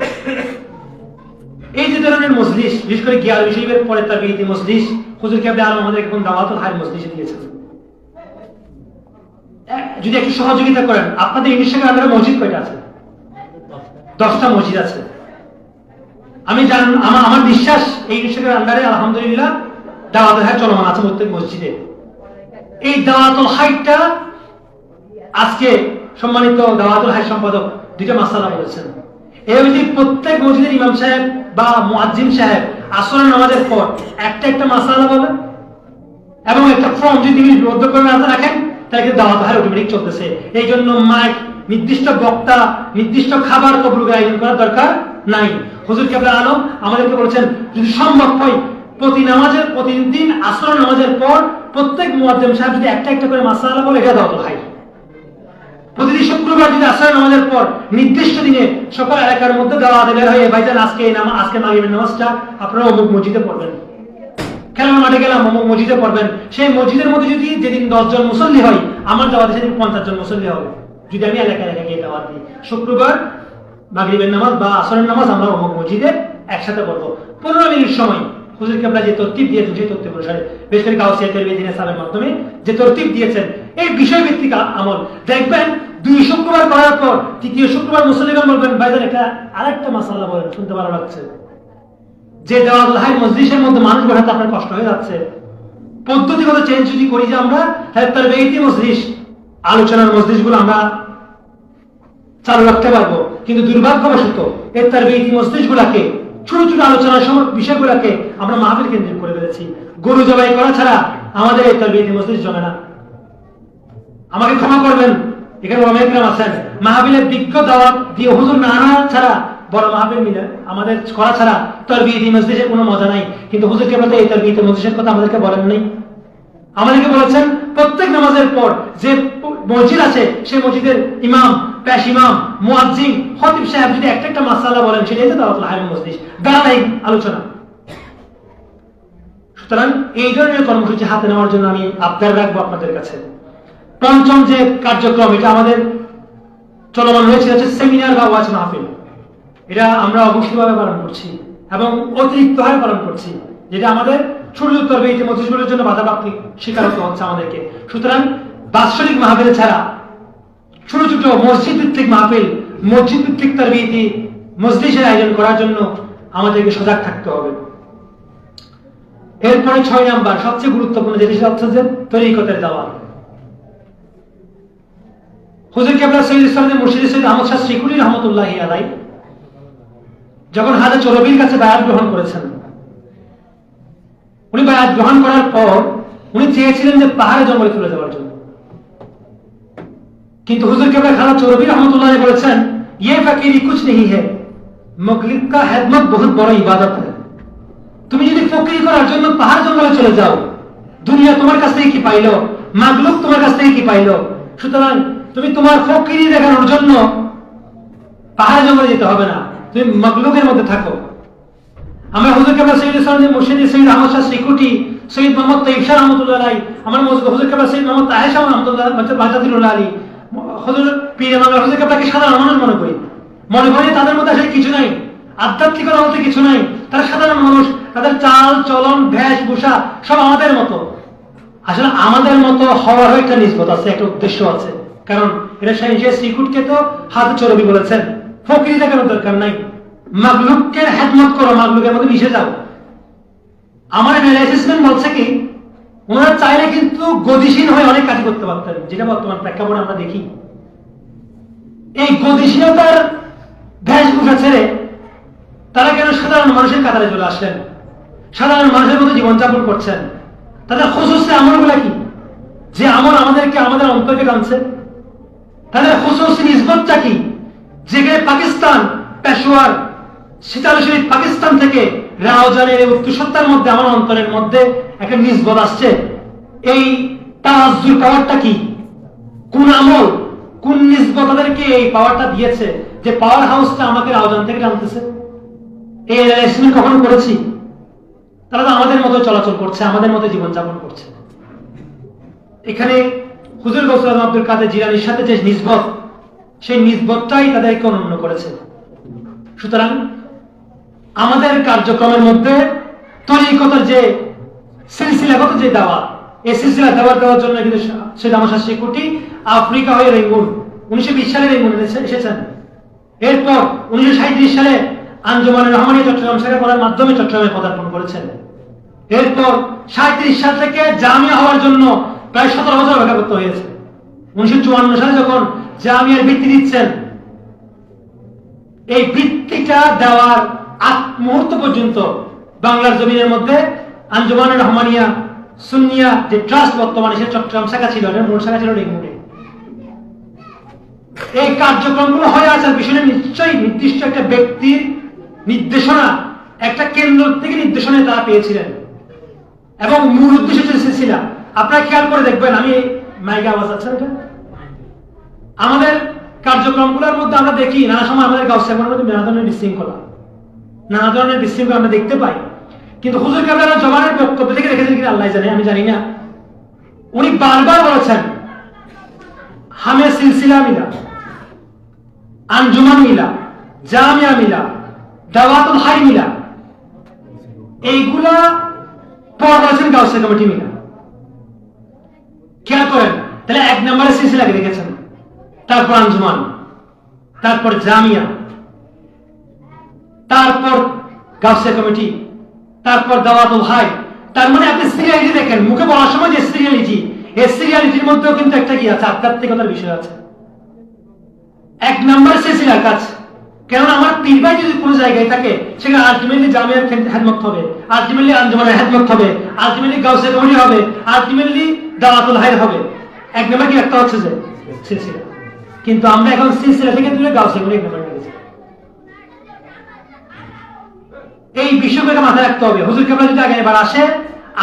এই যে ধরনের মজলিস, বিশেষ করে গিয়ার শরীফের পরে তার বিহিত মজলিস, হুজুর কেবলা আলম আমাদের এখন দাওয়াতুল হাই মজলিসে দিয়েছেন। যদি একটু সহযোগিতা করেন, আপনাদের ইংলিশ শেখার আন্ডারে মসজিদ কয়টা আছে? 10টা মসজিদ আছে। আমি আমার বিশ্বাস এই ইংলিশ শেখার আন্ডারে আলহামদুলিল্লাহ দাওয়াতুল হাই চলমান আছে প্রত্যেক মসজিদে। এই দাওয়াতুল হাইটা আজকে সম্মানিত দাওয়াতুল হাই সম্পাদক 2টা মাসালা বলেছেন। এই যদি প্রত্যেক মসজিদের ইমাম সাহেব বা মুয়াজ্জিন সাহেব আসরের নামাজের পর একটা মাসালা বলেন এবং একটা ফর্ম যদি তিনি রদ্দ করে না রাখেন, তাহলে কিন্তু দাওয়াতুল হাই অটোমেটিক চলতেছে। এই জন্য মাইক, নির্দিষ্ট বক্তা, নির্দিষ্ট খাবার তবরুকের আয়োজন করার দরকার নাই। হুজুর কেবলা আলম আমাদেরকে বলেছেন যদি সম্ভব হয় প্রতিদিন আসরের নামাজের পর প্রত্যেক মুয়াজ্জিন সাহেব যদি একটা করে মাসালা বলে, এটা দাওয়াতুল হাই। প্রতিটি শুক্রবার যদি আসরের নামাজের পর নির্দিষ্ট দিনে সকল এলাকার মধ্যে দাওয়াত বের হয়ে, ভাইজান আজকে মাগরিবের নামাজটা আপনারা অমুক মসজিদে পড়বেন, খেলার মাঠে গেলাম অমুক মসজিদে পড়বেন। সেই মসজিদের মধ্যে যদি যেদিন 10 জন মুসল্লি হয়, আমার দাওয়াতে সেদিন 50 জন মুসল্লি হবে। যদি আমি এলাকায় গিয়ে দাওয়াত দিই, শুক্রবার মাগরিবের নামাজ বা আসরের নামাজ আমরা অমুক মসজিদে একসাথে পড়বো। 15 মিনিট সময় হুজুর কেবলা যে তরতিব দিয়েছেন, সেই তরতিব অনুসারে, বিশেষ করে গাউসিয়া তরবিয়ত সাহেবের মাধ্যমে যে তরতিব দিয়েছেন, এই বিষয়ভিত্তিক আমল দেখবেন 2 শুক্রবার করার পর 3য় শুক্রবার মুসল্লিগণ বলবেন, ভাইজান একটা আরেকটা মাসালা বলেন, শুনতে ভালো লাগছে। যে দাওয়াতুল হাই মজলিসের মধ্যে মানুষ বসাতে আপনার কষ্ট হয়ে যাচ্ছে, পদ্ধতিগত চেঞ্জ যদি করি যে আমরা, তাহলে তার বেইতি মজলিস, আলোচনার মজলিসগুলো আমরা চালু রাখতে পারবো। কিন্তু দুর্ভাগ্যবশত এর তার বেইতি মজলিসগুলোকে, ছোট ছোট আলোচনার বিষয়গুলোকে আমরা মাহফিল কেন্দ্রিক করে ফেলেছি। গরু জবাই করা ছাড়া আমাদের এই তার বেইতি মজলিস জমে না। আমাকে ক্ষমা করবেন, এখানে অনেকরাম আছেন, মাহফিলের বিজ্ঞ দাওয়াত দিয়ে হুজুর না আনা ছাড়া, বড় মাহফিল মিলে আমাদের করা ছাড়া তার বিহিত মজলিসের কোনো মজা নাই। কিন্তু হুজুর কেবলা এই তার বিহিত মজলিসের কথা আমাদেরকে বলেন নাই। আমাদেরকে বলেছেন প্রত্যেক নামাজের পর যে মসজিদ আছে সেই মসজিদের ইমাম, পেশ ইমাম, মুয়াজ্জিন, খতিব সাহেব যদি একটা মাসালা বলেন, সেটাই তো দাওয়াতুল হাই মজলিস, ধারাবাহিক আলোচনা। সুতরাং এই ধরনের কর্মসূচি হাতে নেওয়ার জন্য আমি আবদার রাখবো আপনাদের কাছে। পঞ্চম যে কার্যক্রম, এটা আমাদের চলমান রয়েছে, হচ্ছে সেমিনার বা ওয়াজ মাহফিল। এটা আমরা অবশ্যইভাবে পালন করছি এবং অতিরিক্ত ভাবে পালন করছি, যেটা আমাদের ছোট ছোট তরবিয়ত মজলিসগুলোর জন্য বাধাপ্রাপ্তি স্বীকার করতে হচ্ছে আমাদেরকে। সুতরাং বাৎসরিক মাহফিল ছাড়া ছোট ছোট মসজিদ ভিত্তিক মাহফিল, মসজিদ ভিত্তিক তরবিয়তি মজলিসের আয়োজন করার জন্য আমাদেরকে সজাগ থাকতে হবে। এরপরে 6 নাম্বার সবচেয়ে গুরুত্বপূর্ণ যেটি হচ্ছে যে তরিকতের দাওয়াত। হুজুর কেবলা সৈয়দ ইসলামের মুর্শিদ সৈয়দ আহমদ শাহ শ্রীকুলি রহমতুল্লাহি আলাইহি যখন হাজরত চৌরবির কাছে বায়াত গ্রহণ করেছেন, উনি বায়াত গ্রহণ করার পর উনি চেয়েছিলেন যে পাহাড়ে জঙ্গলে চলে যাওয়ার জন্য। কিন্তু হুজুর কেবলা হাজরত চৌরবি রহমতুল্লাহ বলেছেন, ये फकीरी कुछ नहीं है, मखलूक का खिदमत बहुत बड़ा इबादत है। তুমি যদি ফকিরি করার জন্য পাহাড় জঙ্গলে চলে যাও, দুনিয়া তোমার কাছ থেকে কি পাইলো, মাগলুক তোমার কাছ থেকে কি পাইলো। সুতরাং তুমি তোমার ফকিরি দেখানোর জন্য পাহাড় জঙ্গলে যেতে হবে না, তুমি মাগলুকের মধ্যে থাকো। আমরা হুজুর কেবলা সৈয়দ ইসলামের মুর্শিদ সৈয়দ আহমদ শাহ শ্রীকুটি, সৈয়দ মোহাম্মদ তাইব শাহ রহমতুল্লাহ আলাইহি, আমার হুজুর কেবলা সৈয়দ মোহাম্মদ তাহের শাহ রহমতুল্লাহ বাজাতুল্লাহ আলী, হুজুর পীর আমরা হুজুর কেবলাকে সাধারণ মানুষ মনে করি। তাদের মধ্যে আসলে কিছু নাই, আধ্যাত্মিকতা বলতে কিছু নাই। তারা সাধারণ মানুষ, তাদের চাল চলন বেশভূষা সব আমাদের মতো। আসলে আমাদের মতো হওয়ার একটা নিসবত আছে, একটা উদ্দেশ্য আছে। কারণ এটা শ্রীকুটকে তো হাত চরবি বলেছেন, ফকিরি দেখানোর দরকার নাই, মাগলুককে হেদমত করো, মাগলুকের মধ্যে মিশে যাও। আমার অ্যানালাইসিসমেন্ট বলছে কি, ওনারা চাইলে কিন্তু গতিশীল হয়ে অনেক কাজ করতে পারতেন, যেটা বর্তমান প্রেক্ষাপটে আমরা দেখি। এই গতিশীলতার বেশভূষা ছেড়ে তারা কেন সাধারণ মানুষের কাতারে চলে আসলেন, সাধারণ মানুষের মতো জীবনযাপন করছেন। তাদের খুসুসি আমলগুলা কি, যে আমল আমাদেরকে আমাদের অন্তরকে টানছে। তাদের খুসুসি নিসবতটা কি, যেখানে পাকিস্তান, পেশোয়ার, সিতাল শরীফ পাকিস্তান থেকে রাওজানের এই উত্তরসত্তার মধ্যে আমার অন্তরের মধ্যে একটা নিসবত আসছে। এই তাওয়াজ্জুর পাওয়ারটা কি, কোন আমল, কোন নিসবত তাদেরকে এই পাওয়ারটা দিয়েছে, যে পাওয়ার হাউসটা আমাকে রাওজান থেকে টানতেছে। এই অ্যানালাইসিস কখনো করেছি? তারা তো আমাদের মতো চলাচল করছে, আমাদের মতো জীবনযাপন করছে। এখানে হুজুর গৌস আজম আব্দুল কাদের জিলানীর সাথে যে নিসবত, সেই নিসবতটাই তাদেরকে অনন্য করেছে। সুতরাং আমাদের কার্যক্রমের মধ্যে তরিকতের যে সিলসিলাগত যে দাওয়া, এই সিলসিলা দেওয়ার জন্য কিন্তু সেটা আমার শাস্ত্রী কুটি আফ্রিকা হয়ে রেঙ্গুন 1920 সালে রেঙ্গুন এসেছেন। এরপর 1937 সালে আঞ্জুমানে রহমানিয়া চট্টগ্রাম শাখা করার মাধ্যমে চট্টগ্রামে পদার্পণ করেছেন। এরপর 37 সাল থেকে জামিয়া হওয়ার জন্য প্রায় 17 বছর অপেক্ষা করতে হয়েছে। 1954 সালে যখন জামিয়ার ভিত্তি দিচ্ছেন, এই ভিত্তিটা দেওয়ার আগ মুহূর্ত পর্যন্ত বাংলার জমিনের মধ্যে আঞ্জুমানে রহমানিয়া সুন্নিয়া যে ট্রাস্ট বর্তমানে সে চট্টগ্রাম শাখা ছিল, মূল শাখা ছিল রেঙ্গুনে। এই কার্যক্রমগুলো হয়ে আসার পিছনে নিশ্চয়ই নির্দিষ্ট একটা ব্যক্তির নির্দেশনা, একটা কেন্দ্র থেকে নির্দেশনা তারা পেয়েছিলেন এবং মূল উদ্দেশ্য ছিল। আপনারা খেয়াল করে দেখবেন, আমি মাইকে আওয়াজ আছে এটা, আমাদের কার্যক্রমগুলোর মধ্যে আমরা দেখি নানা সময় আমাদের গাউসিয়ার মধ্যে নানা ধরনের বিশৃঙ্খলা, নানা ধরনের বিশৃঙ্খলা আমরা দেখতে পাই। কিন্তু হুজুর কেবলা জবানের বক্তব্য থেকে রেখেছেন কিনা আল্লাহ জানে, আমি জানি না। উনি বারবার বলেছেন হামে সিলসিলা মিলা, আঞ্জুমান মিলা, জামিয়া মিলা, দাওয়াতুল হাই মিলা, এইগুলা পর বলেছেন গাউসিয়া কমিটি মিলা। খেয়াল করেন, তাহলে 1 নম্বরে সিলসিলাকে রেখেছেন, তারপর আঞ্জুমান, তারপর জামিয়া, তারপর গাউসিয়া কমিটি, তারপর দাওয়াতুল হাই। তার মানে আপনি সিরিয়ালিটি দেখেন, মুখে বলার সময় যে সিরিয়ালিটি, এই সিরিয়ালিটির মধ্যেও কিন্তু একটা কি আছে, আধ্যাত্মিকতার বিষয় আছে। 1 নম্বর সিলসিলার কাজ, কারণ আমার পীর ভাই যদি কোনো জায়গায় থাকে, সেখানে আলটিমেটলি জামিয়ার খেদমত হবে, আলটিমেটলি আঞ্জুমানের খেদমত হবে, আলটিমেটলি গাউসিয়া কমিটি হবে, আলটিমেটলি দাওয়াতুল হাই হবে। 1 নম্বর কি একটা হচ্ছে যে সিলসিলা। কিন্তু আমরা এখন সিলসিলা থেকে দূরে গাউসিয়া কমিটি 1 নম্বরে গেছি। এই বিষয়গুলো মাথায় রাখতে হবে। হুজুর কেবলা যদি আগে এবার আসে,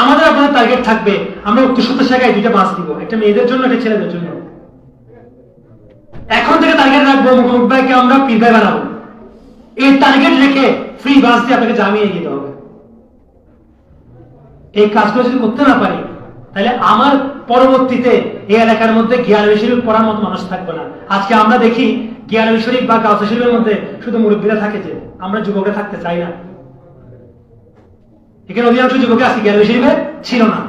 আমাদের আপনাদের টার্গেট থাকবে আমরা উক্ত 70 জায়গায় 2টা বাস দিব, একটা মেয়েদের জন্য, একটা ছেলেদের জন্য। এখন থেকে টার্গেট রাখবো মুখোমুখ ভাইকে আমরা পীর ভাই বানাবো। এই টার্গেট রেখে ফ্রি বাস দিয়ে আপনাকে জামিয়ে যেতে হবে। এই কাজগুলো যদি করতে না পারি, তাহলে আমার পরবর্তীতে এই এলাকার মধ্যে গিয়ারবি শরীফ পড়ার মতো মানুষ থাকবে না। আজকে আমরা দেখি গিয়ারবি শরীফ বা গাউসিয়া শরীফের মধ্যে শুধু মুরব্বীরা থাকে, যে আমরা যুবকরা থাকতে চাই না। এখানে অধিকাংশ যুবক আজকে গিয়ারবি শরীফে ছিল না,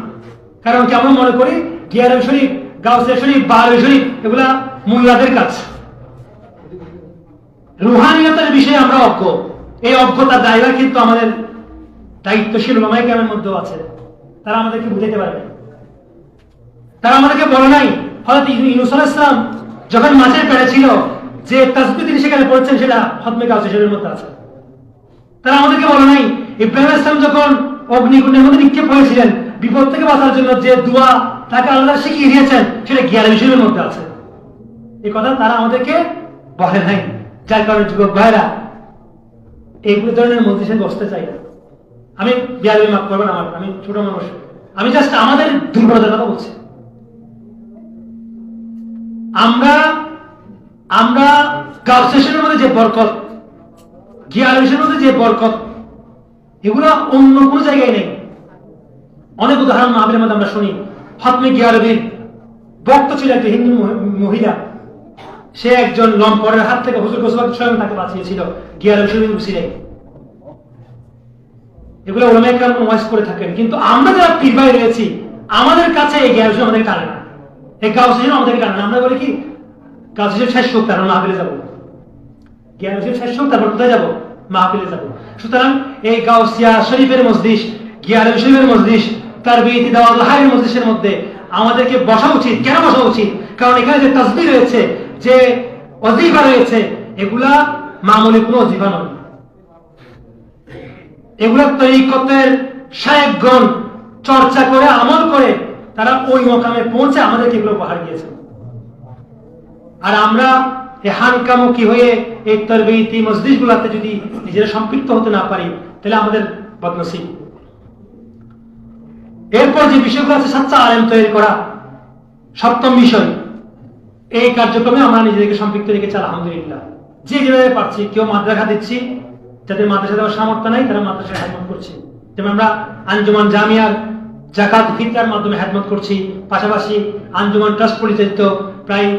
কারণ কি আমরা মনে করি গিয়ারবি শরীফ, গাউসিয়া শরীফ, বারবি শরীফ এগুলা মুল্লাদের কাজ। রুহানিয়তের বিষয়ে আমরা অজ্ঞ। এই অজ্ঞতার দায়ভার কিন্তু আমাদের দায়িত্বশীল ওলামায়ে কেরামের মধ্যেও আছে। তারা আমাদেরকে বুঝাইতে পারবে, তারা আমাদেরকে বলে নাই হযরত ইউনূস আলাইহিস সালাম যখন মাছের পেটে ছিল, যে তাসবিহ তিনি সেখানে পড়েছেন সেটা খতমে গাউসিয়া শরীফের মধ্যে আছে। তারা আমাদেরকে বলে নাই ইব্রাহিম আলাইহিস সালাম যখন অগ্নিকুণ্ডের মধ্যে নিক্ষেপ হয়েছিলেন, বিপদ থেকে বাঁচার জন্য যে দোয়া তাকে আল্লাহ শিখিয়ে দিয়েছেন, সেটা গিয়ারবি শরীফের মধ্যে আছে। এই কথা তারা আমাদেরকে বলে নাই। যার কারণে যুবক ভাইরা এইগুলো ধরনের মজলিসে বসতে চাই না। আমি গিয়ারবি মাফ করবেন আমার, আমি ছোট মানুষ, আমি জাস্ট আমাদের দুর্বলতার কথা বলছি। আমরা গাউসিয়া শরীফের মধ্যে যে বরকত, গিয়ারবি শরীফের মধ্যে যে বরকত, এগুলো অন্য কোনো জায়গায় নেই। অনেক উদাহরণ মাহফিলের মধ্যে আমরা শুনি। খতমে গিয়ারবির বক্ত ছিল একটা হিন্দু মহিলা, সে একজন লম্পটের হাত থেকে হুজুর গোসল স্বয়ং তাকে বাঁচিয়েছিল গিয়ারবি শরীফ উসিলায়। এগুলো ওলামায়ে কেরাম ওয়াজ করে থাকেন, কিন্তু আমরা যারা পীর ভাই রয়েছি, আমাদের কাছে এই গিয়ারবি শরীফ আমাদের টানে না, এই গাউসিয়া শরীফ আমাদের টানে না। আমরা বলি কি গাউসিয়া শরীফ শেষ হোক, তারপর মাহফিলে যাবো। গিয়ারবি শরীফ শেষ হোক, তারপর কোথায় যাবো? মাহফিলে যাবো। সুতরাং এই গাউসিয়া শরীফের মজলিস, গিয়ারবি শরীফের মজলিস, তারবিয়তি দাওয়াতুল হাইয়ের মজলিসের মধ্যে আমাদেরকে বসা উচিত। কেন বসা উচিত? কারণ এখানে যে তাসবিহ রয়েছে, যে ওয়াজিফা রয়েছে, এগুলা মামুলি কোনো ওয়াজিফা নয়। এগুলা তরিকতের শায়েখগণ চর্চা করে, আমল করে তারা ওই মকামে পৌঁছে আমাদেরকে এগুলো উপহার দিয়েছে। আর আমরা এই হানকামুখী হয়ে এই তারবিয়তি মজলিসগুলোতে যদি নিজেরা সম্পৃক্ত হতে না পারি, তাহলে আমাদের বদনসিব। এরপর যে বিষয়গুলো আছে, সাচ্চা আলেম তৈরি করা, 7ম বিষয়। এই কার্যক্রমে আমরা নিজেদেরকে সম্পৃক্ত রেখেছি আলহামদুলিল্লাহ। যে যেভাবে পারছি, কেউ মাদ্রাসা দিচ্ছি, যাদের মাদ্রাসা দেওয়ার সামর্থ্য নাই তারা মাদ্রাসায় হেদমত করছি। যেমন আমরা আঞ্জুমান জামিয়ার যাকাত ফিতরার মাধ্যমে হেদমত করছি, পাশাপাশি আঞ্জুমান ট্রাস্ট পরিচালিত প্রায়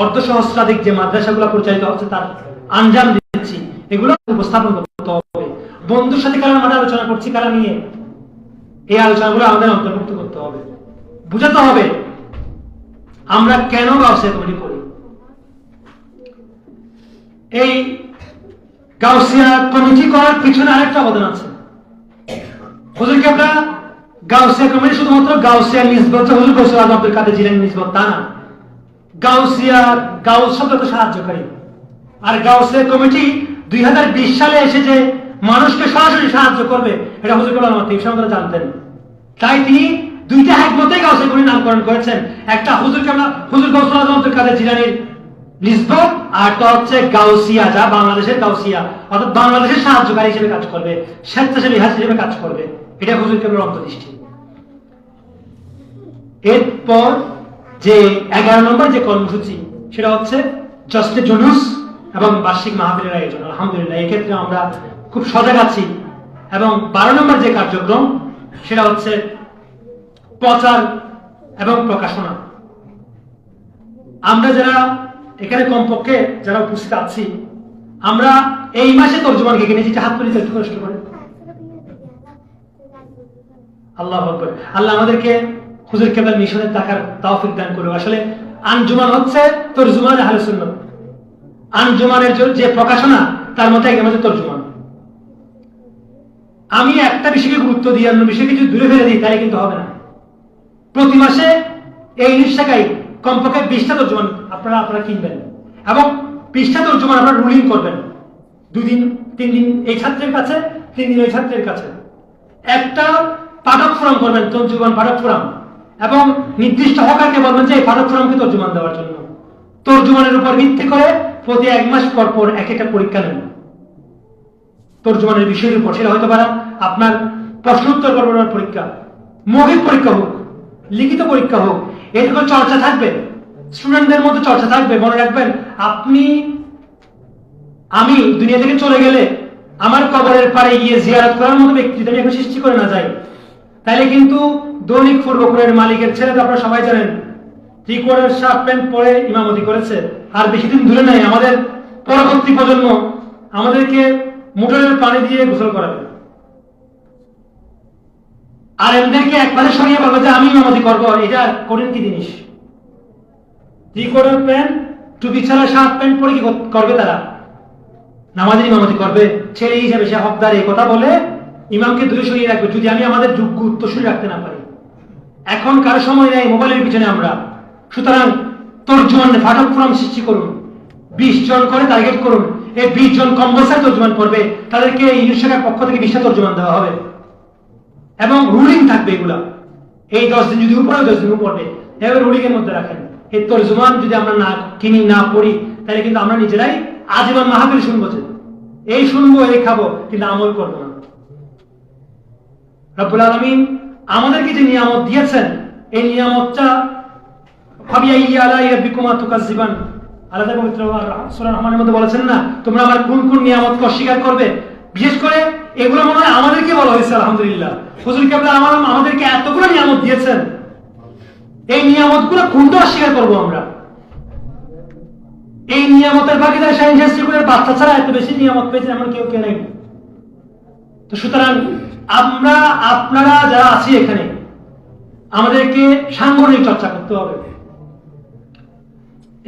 1.5 সহস্রাধিক যে মাদ্রাসাগুলো পরিচালিত হচ্ছে তার আঞ্জাম দিচ্ছি। এগুলো উপস্থাপন করতে হবে। বন্ধুর সাথে কারা আমরা আলোচনা করছি, কারা নিয়ে, এই আলোচনাগুলো আমাদের অন্তর্ভুক্ত করতে হবে, বুঝাতে হবে আমরা কেন গাউসিয়া কমিটি করি। এই গাউসিয়া কমিটি করার পিছনে আরেকটা অবদান আছে। হুজুর কেবলা গাউসিয়া কমিটি শুধুমাত্র গাউসিয়া নিসবত হুজুর গৌসুল আজম আব্দুল কাদের জিলানী নিসবত তা না, গাউসিয়া গাউস শব্দ তো সাহায্যকারী। আর গাউসিয়া কমিটি 2020 সালে এসে যে মানুষকে সরাসরি সাহায্য করবে এটা হুজুর কেবলা আমার তিনি জানতেন। তাই তিনি দুইটা হিকমতে গাউসিয়া কমিটির নামকরণ করেছেন, একটা হুজুর কেবলা হুজুর গৌসুল আজম আব্দুল কাদের জিলানীর নিসবত, আর তো হচ্ছে গাউসিয়া, যা বাংলাদেশের গাউসিয়া, অর্থাৎ বাংলাদেশের সাহায্যকারী হিসেবে কাজ করবে, স্বেচ্ছাসেবী হিসেবে কাজ করবে। এটা হুজুর কেবলার অন্তর্দৃষ্টি। এরপর যে 11 নম্বর যে কর্মসূচি সেটা হচ্ছে জশ্নে জুলুস এবং বার্ষিক মাহফিলের আয়োজন। আলহামদুলিল্লাহ এই ক্ষেত্রে আমরা খুব সজাগ আছি। এবং 12 নম্বর যে কার্যক্রম সেটা হচ্ছে প্রচার এবং প্রকাশনা। আমরা যারা এখানে কমপক্ষে যারা উপস্থিত আছি, আমরা এই মাসে তর্জমানকে কিনে যেটা হাত তুলি একটু কষ্ট করে আল্লাহ আকবার। আল্লাহ আমাদেরকে হুজুর কেবলার মিশনের টাকার তৌফিক দান করুন। আসলে আঞ্জুমান হচ্ছে তরজুমান আহলে সুন্নাত, আঞ্জুমানের যে প্রকাশনা তার মধ্যে আমাদের তর্জমান। আমি একটা বিষয়কে গুরুত্ব দিই, অন্য বিষয়কে যদি দূরে ফেলে দিই তাহলে কিন্তু হবে না। প্রতি মাসে এই 19 টাকায় কমপক্ষে 20টা তর্জমান আপনারা কিনবেন এবং 20টা তর্জমান আপনারা রুলিং করবেন। 2 দিন 3 দিন এই ছাত্রের কাছে, 3 দিন ওই ছাত্রের কাছে। একটা পাঠক ফোরাম করবেন, তর্জমান পাঠক ফোরাম, এবং নির্দিষ্ট হকারকে বলবেন যে এই পাঠক ফোরামকে তর্জমান দেওয়ার জন্য। তর্জমানের উপর ভিত্তি করে প্রতি 1 মাস পর পর একটা পরীক্ষা নেন তর্জমানের বিষয়ের উপর। সেটা হয়তো পারে আপনার প্রশ্ন উত্তর করবার পরীক্ষা, মৌখিক পরীক্ষা হোক, লিখিত পরীক্ষা হোক, এটুকু চর্চা থাকবে, স্টুডেন্টদের মধ্যে চর্চা থাকবে। মনে রাখবেন, আমি দুনিয়া থেকে চলে গেলে আমার কবরের পাড়ে গিয়ে জিয়ারত করার মতো ব্যক্তি যদি এখন সৃষ্টি করে না যায়, তাহলে কিন্তু দৈনিক পূর্বপুরের মালিকের ছেলে তো আপনারা সবাই জানেন, 3/4 শার্ট প্যান্ট পরে ইমামতি করেছে। আর বেশি দিন দূরে নাই আমাদের পরবর্তী প্রজন্ম আমাদেরকে মোটরের পানি দিয়ে গোসল করাবে, আর এদেরকে একবারে সরিয়ে বলবে যে আমি ইমামতি করবো। এটা করেন কি জিনিস? 3/4 প্যান্ট টুপি ছাড়া শার্ট প্যান্ট পরে কি করবে? তারা নামাজের ইমামতি করবে। ছেলে হিসেবে সে হকদার এই কথা বলে ইমামকে দূরে সরিয়ে রাখবে যদি আমি আমাদের যোগ্য উত্তরসূরি রাখতে না পারি। এখন কারো সময় নেই মোবাইলের পিছনে আমরা। সুতরাং তর্জমান পাঠক ফোরাম সৃষ্টি করুন, 20 জন করে টার্গেট করুন। এই 20 জন কম্পালসারি তর্জমান পড়বে, তাদেরকে ইংলিশ শাখার পক্ষ থেকে 20টা তর্জমান দেওয়া হবে এবং রুলিং থাকবে। এগুলা এই 10 দিন যদি উপরে 10 দিন পড়বে, এবার রুলিং এর মধ্যে রাখেন। এই তর্জমান যদি আমরা না কিনি, না পড়ি, তাহলে কিন্তু আমরা নিজেরাই আজীবন মাহফিল শুনবো, যে এই শুনবো এই খাবো, কিন্তু আমল করবো না। রব্বুল আলামিন আমাদেরকে যে নিয়ামত দিয়েছেন, এই নিয়ামতটা ফাবিআইয়ি আলাই রাব্বিকুমা তুকাজ্জিবান, আল্লাহ পবিত্র সূরা রহমানের মধ্যে বলেছেন না, তোমরা আমার কোন কোন নিয়ামতকে অস্বীকার করবে। বিশেষ করে এগুলো মনে হয় আমাদেরকে বলা হয়েছে। আলহামদুলিল্লাহ, হুজুর কেবলা আমাদেরকে এতগুলো নিয়ামত দিয়েছেন, এই নিয়ামতগুলো কোনটা অস্বীকার করবো আমরা? এই নিয়ামতের ভাগিদার শাহিন স্কুলের বাচ্চা ছাড়া এত বেশি নিয়ামত পেয়েছেন এমন কেউ নেই। তো সুতরাং আপনারা যারা আছি এখানে, আমাদেরকে সাংগঠনিক চর্চা করতে হবে।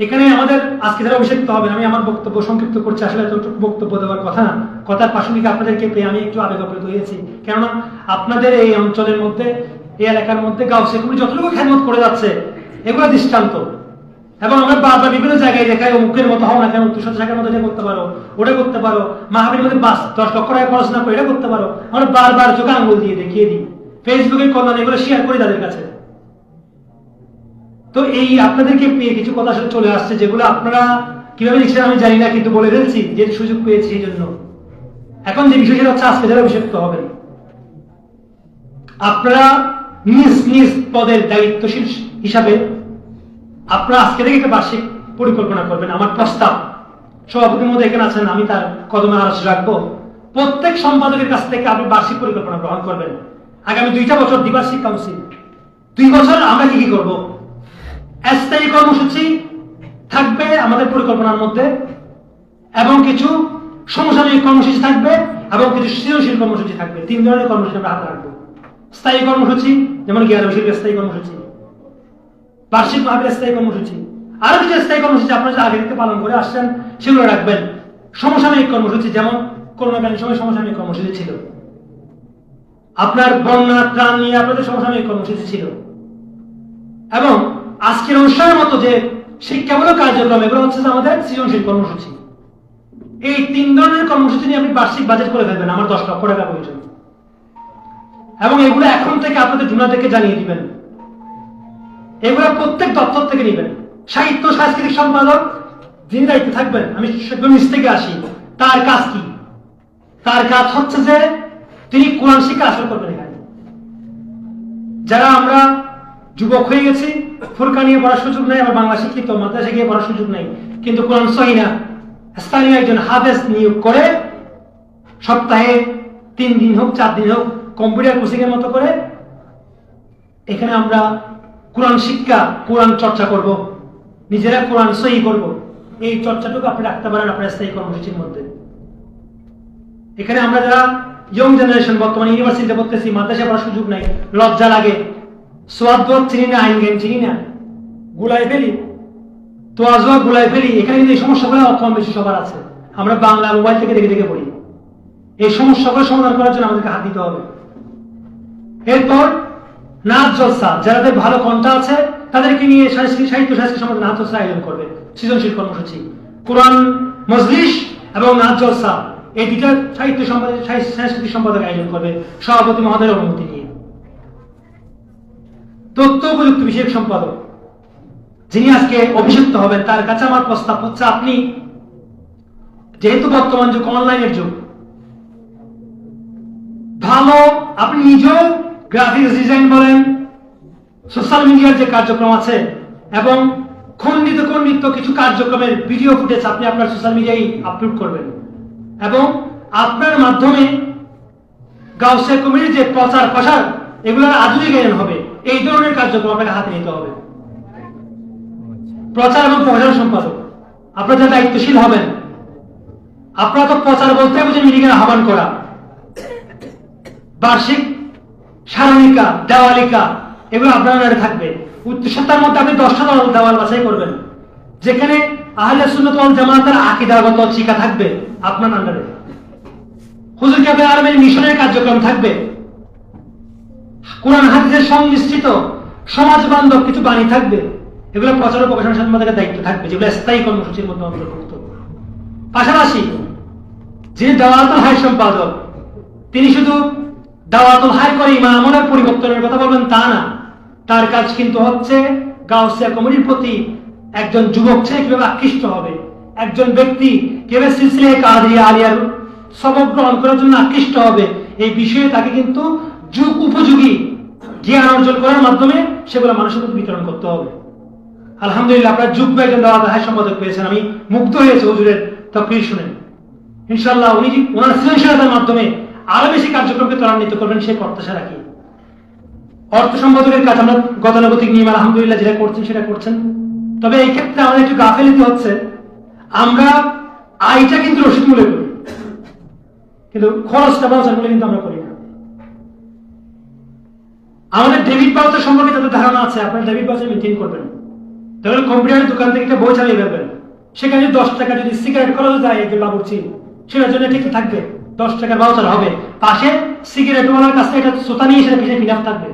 এখানে আমাদের আজকে যারা অভিষিক্ত হবেন, আমি আমার বক্তব্য সংক্ষিপ্ত করছি, আসলে এতটুকু বক্তব্য দেওয়ার কথা না। কথার প্রাসঙ্গিক আপনাদেরকে পেয়ে আমি একটু আবেগাপ্লুত হয়েছি। কেননা আপনাদের এই অঞ্চলের মধ্যে, এই এলাকার মধ্যে গাউসিয়া কমিটি যতটুকু খেদমত করে যাচ্ছে, এগুলো দৃষ্টান্ত। এবং আমরা বারবার বিভিন্ন জায়গায় দেখাই, মুখের মতো হও না কেন, 200 টাকার মতো এটা করতে পারো, ওটা করতে পারো, মাহফিলের মধ্যে 10 লক্ষ টাকা পড়াশোনা করে এটা করতে পারো। আমরা বারবার চোখে আঙ্গুল দিয়ে দেখিয়ে দিই, ফেসবুকের কল্যাণ এগুলো শেয়ার করি তাদের কাছে। তো এই আপনাদেরকে পেয়ে কিছু কথা আসলে চলে আসছে, যেগুলো আপনারা কিভাবে লিখছেন আমি জানি না, কিন্তু বলে ফেলছি যে সুযোগ পেয়েছি এই জন্য। এখন যে বিষয়টা হচ্ছে, আজকে যারা অভিষিক্ত হবেন, আপনারা নিজ নিজ পদের দায়িত্বশীল হিসাবে আপনারা আজকে থেকে একটা বার্ষিক পরিকল্পনা করবেন। আমার প্রস্তাব, সভাপতির মধ্যে এখানে আছেন, আমি তার কদমে আরজ রাখবো। প্রত্যেক সম্পাদকের কাছ থেকে আপনি বার্ষিক পরিকল্পনা গ্রহণ করবেন। আগামী 2টা বছর দ্বিবার্ষিক কাউন্সিল, 2 বছর আমরা কি করব। স্থায়ী কর্মসূচি থাকবে আমাদের পরিকল্পনার মধ্যে, এবং কিছু সমসাময়িক কর্মসূচি থাকবে এবং কিছু সৃজনশীল কর্মসূচি থাকবে। 3 ধরনের কর্মসূচি আমরা হাতে রাখবো। স্থায়ী কর্মসূচি যেমন জ্ঞান শিল্পের স্থায়ী কর্মসূচি, বার্ষিক মাহফিলের স্থায়ী কর্মসূচি, আরো কিছু স্থায়ী কর্মসূচি আপনারা আগে থেকে পালন করে আসছেন সেগুলো রাখবেন। সমসাময়িক কর্মসূচি যেমন করোনাকালীন সময় সমসাময়িক কর্মসূচি ছিল, আপনার বন্যা ত্রাণ নিয়ে আপনাদের সমসাময়িক কর্মসূচি ছিল, এবং আজকের অনুষ্ঠানের মতো যে শিক্ষামূলক কার্যক্রম এগুলো হচ্ছে যে আমাদের সৃজনশীল কর্মসূচি। এই 3 ধরনের কর্মসূচি নিয়ে আপনি বার্ষিক বাজেট করে ফেলবেন, আমার 10 লক্ষ টাকা প্রয়োজন, এবং এগুলো এখন থেকে আপনাদের জুনাদেরকে জানিয়ে দিবেন। এগুলো প্রত্যেক দপ্তর থেকে নেবেন। সাহিত্য সাংস্কৃতিক সম্পাদক যিনি দায়িত্বে থাকবেন, আমি নিজ থেকে আসি, তার কাজ কি? তার কাজ হচ্ছে যে তিনি কোরআন শিক্ষা আসর করবেন। এখানে যারা আমরা যুবক হয়ে গেছি, ফুরকা নিয়ে পড়ার সুযোগ নেই, আবার বাংলা শিক্ষিত মাদ্রাসা গিয়ে পড়ার সুযোগ নেই, কিন্তু কোরআন সহি না, স্থানীয় একজন হাফেজ নিয়োগ করে সপ্তাহে 3 দিন হোক 4 দিন হোক কম্পিউটার কোচিং এর মতো করে এখানে আমরা কোরআন শিক্ষা, কোরআন চর্চা করব, নিজেরা কোরআন সহি করব। এই চর্চাটুকু আপনি রাখতে পারেন আপনার স্থায়ী কর্মসূচির মধ্যে। এখানে আমরা যারা ইয়ং জেনারেশন বর্তমানে ইউনিভার্সিটিতে পড়তেছি, মাদ্রাসায় পড়ার সুযোগ নাই, লজ্জা লাগে, সোয়াদ চিনি না, আইন জ্ঞান চিনি না, গুলাই ফেলি, তো আজওয়া গুলাই ফেলি। এখানে কিন্তু এই সমস্যাগুলো কম বেশি সবার আছে। আমরা বাংলা মোবাইল থেকে দেখে দেখে পড়ি। এই সমস্যাগুলো সমাধান করার জন্য আমাদেরকে হাত দিতে হবে। এরপর নাচ জলসা, যাদের ভালো কণ্ঠ আছে তাদেরকে নিয়ে সাহিত্য সাংস্কৃতিক সম্পর্কে নাচ জলসা আয়োজন করবে, সৃজনশীল কর্মসূচি, কোরআন মজলিস এবং নাচ জলসা, এই 2টা সাহিত্য সাংস্কৃতিক সম্পাদক আয়োজন করবে সভাপতি মহোদয়ের অনুমতি নিয়ে। তথ্য প্রযুক্তি বিষয়ক সম্পাদক যিনি আজকে অভিষিক্ত হবেন, তার কাছে আমার প্রস্তাব হচ্ছে, আপনি যেহেতু বর্তমান যুগ অনলাইনের যুগ, ভালো আপনি নিজেও গ্রাফিক্স ডিজাইন বলেন, সোশ্যাল মিডিয়ার যে কার্যক্রম আছে এবং খণ্ডিত কিছু কার্যক্রমের ভিডিও ফুটেজ আপনি আপনার সোশ্যাল মিডিয়ায় আপলোড করবেন, এবং আপনার মাধ্যমে গাউসিয়া কমিটির যে প্রচার প্রসার এগুলোর আধুনিকায়ন হবে। এই ধরনের কার্যক্রম আপনাকে হাতে নিতে হবে। প্রচার এবং প্রসার সম্পাদক আপনারা যারা দায়িত্বশীল হবেন, আপনারা তো প্রচার বলতে বুঝে মিটিংয়ের আহ্বান করা, বার্ষিক সারণিকা, দেওয়ালিকা, এগুলো আপনার থাকবে। উচ্চশিক্ষার মধ্যে আপনি 10টা দেওয়াল বাছাই করবেন, যেখানে আহলে সুন্নাত ওয়াল জামাতের আকীদাগত শিক্ষা থাকবে আপনার আন্ডারে। হুজুর কেবলা আলমের মিশনের কার্যক্রম থাকবে, কোরআন হাদিসের সংমিশ্রিত সমাজ বান্ধব কিছু বাণী থাকবে। এগুলো প্রচার ও প্রকাশনা সম্পাদকের দায়িত্ব থাকবে, যেগুলো স্থায়ী কর্মসূচির মধ্যে অন্তর্ভুক্ত। পাশাপাশি যিনি দাওয়াতুল হাই সম্পাদক, তিনি শুধু দাওয়াতুল হাই করে ইমামদের পরিবর্তনের কথা বলবেন তা না, তার কাজ কিন্তু হচ্ছে গাউসিয়া কমিটির প্রতি একজন যুবক ছেলে কিভাবে আকৃষ্ট হবে, একজন ব্যক্তি কিভাবে সিলসিলা কাদরিয়া আলিয়ার সবক গ্রহণ করার জন্য আকৃষ্ট হবে, এই বিষয়ে তাকে কিন্তু যুগ উপযোগী জ্ঞান অর্জন করার মাধ্যমে সেগুলো মানুষের মধ্যে বিতরণ করতে হবে। আলহামদুলিল্লাহ আপনারা যোগ্য একজন দাওয়াতুল হাই সম্পাদক পেয়েছেন, আমি মুগ্ধ হয়েছি হুজুরের তাকরীর শুনে। ইনশাআল্লাহ উনি ওনার সৃজনশীলতার মাধ্যমে আরো বেশি কার্যক্রমকে ত্বরান্বিত করবেন সেই প্রত্যাশা রাখি। অর্থ সম্পাদকের কাজ আমরা গতানুগতিক নিয়ম আলহামদুলিল্লাহ যেটা করছেন সেটা করছেন, তবে এই ক্ষেত্রে আমাদের একটু গাফেলিতে হচ্ছে, আমরা আয়টা কিন্তু রসিদ মূল্যে করি, কিন্তু খরচটা বাউচার মূল্যে কিন্তু আমরা করি না। আমাদের ডেবিট বাউচার সম্পর্কে যাদের ধারণা আছে, আপনারা ডেবিট বাউচার মেনটেন করবেন। ধরুন কম্পিউটারের দোকান থেকে একটা বই চালিয়ে ফেলবেন, সেখানে 10 টাকা যদি সিগারেট খরচ যায় এই বাবুর্চি, সেটার জন্য ঠিক থাকবে 10 টাকার বাউচার হবে, পাশে সিগারেট ওয়ালার কাছে এটা সোতা নিয়ে সেটা পিছিয়ে ফিনাফ থাকবে।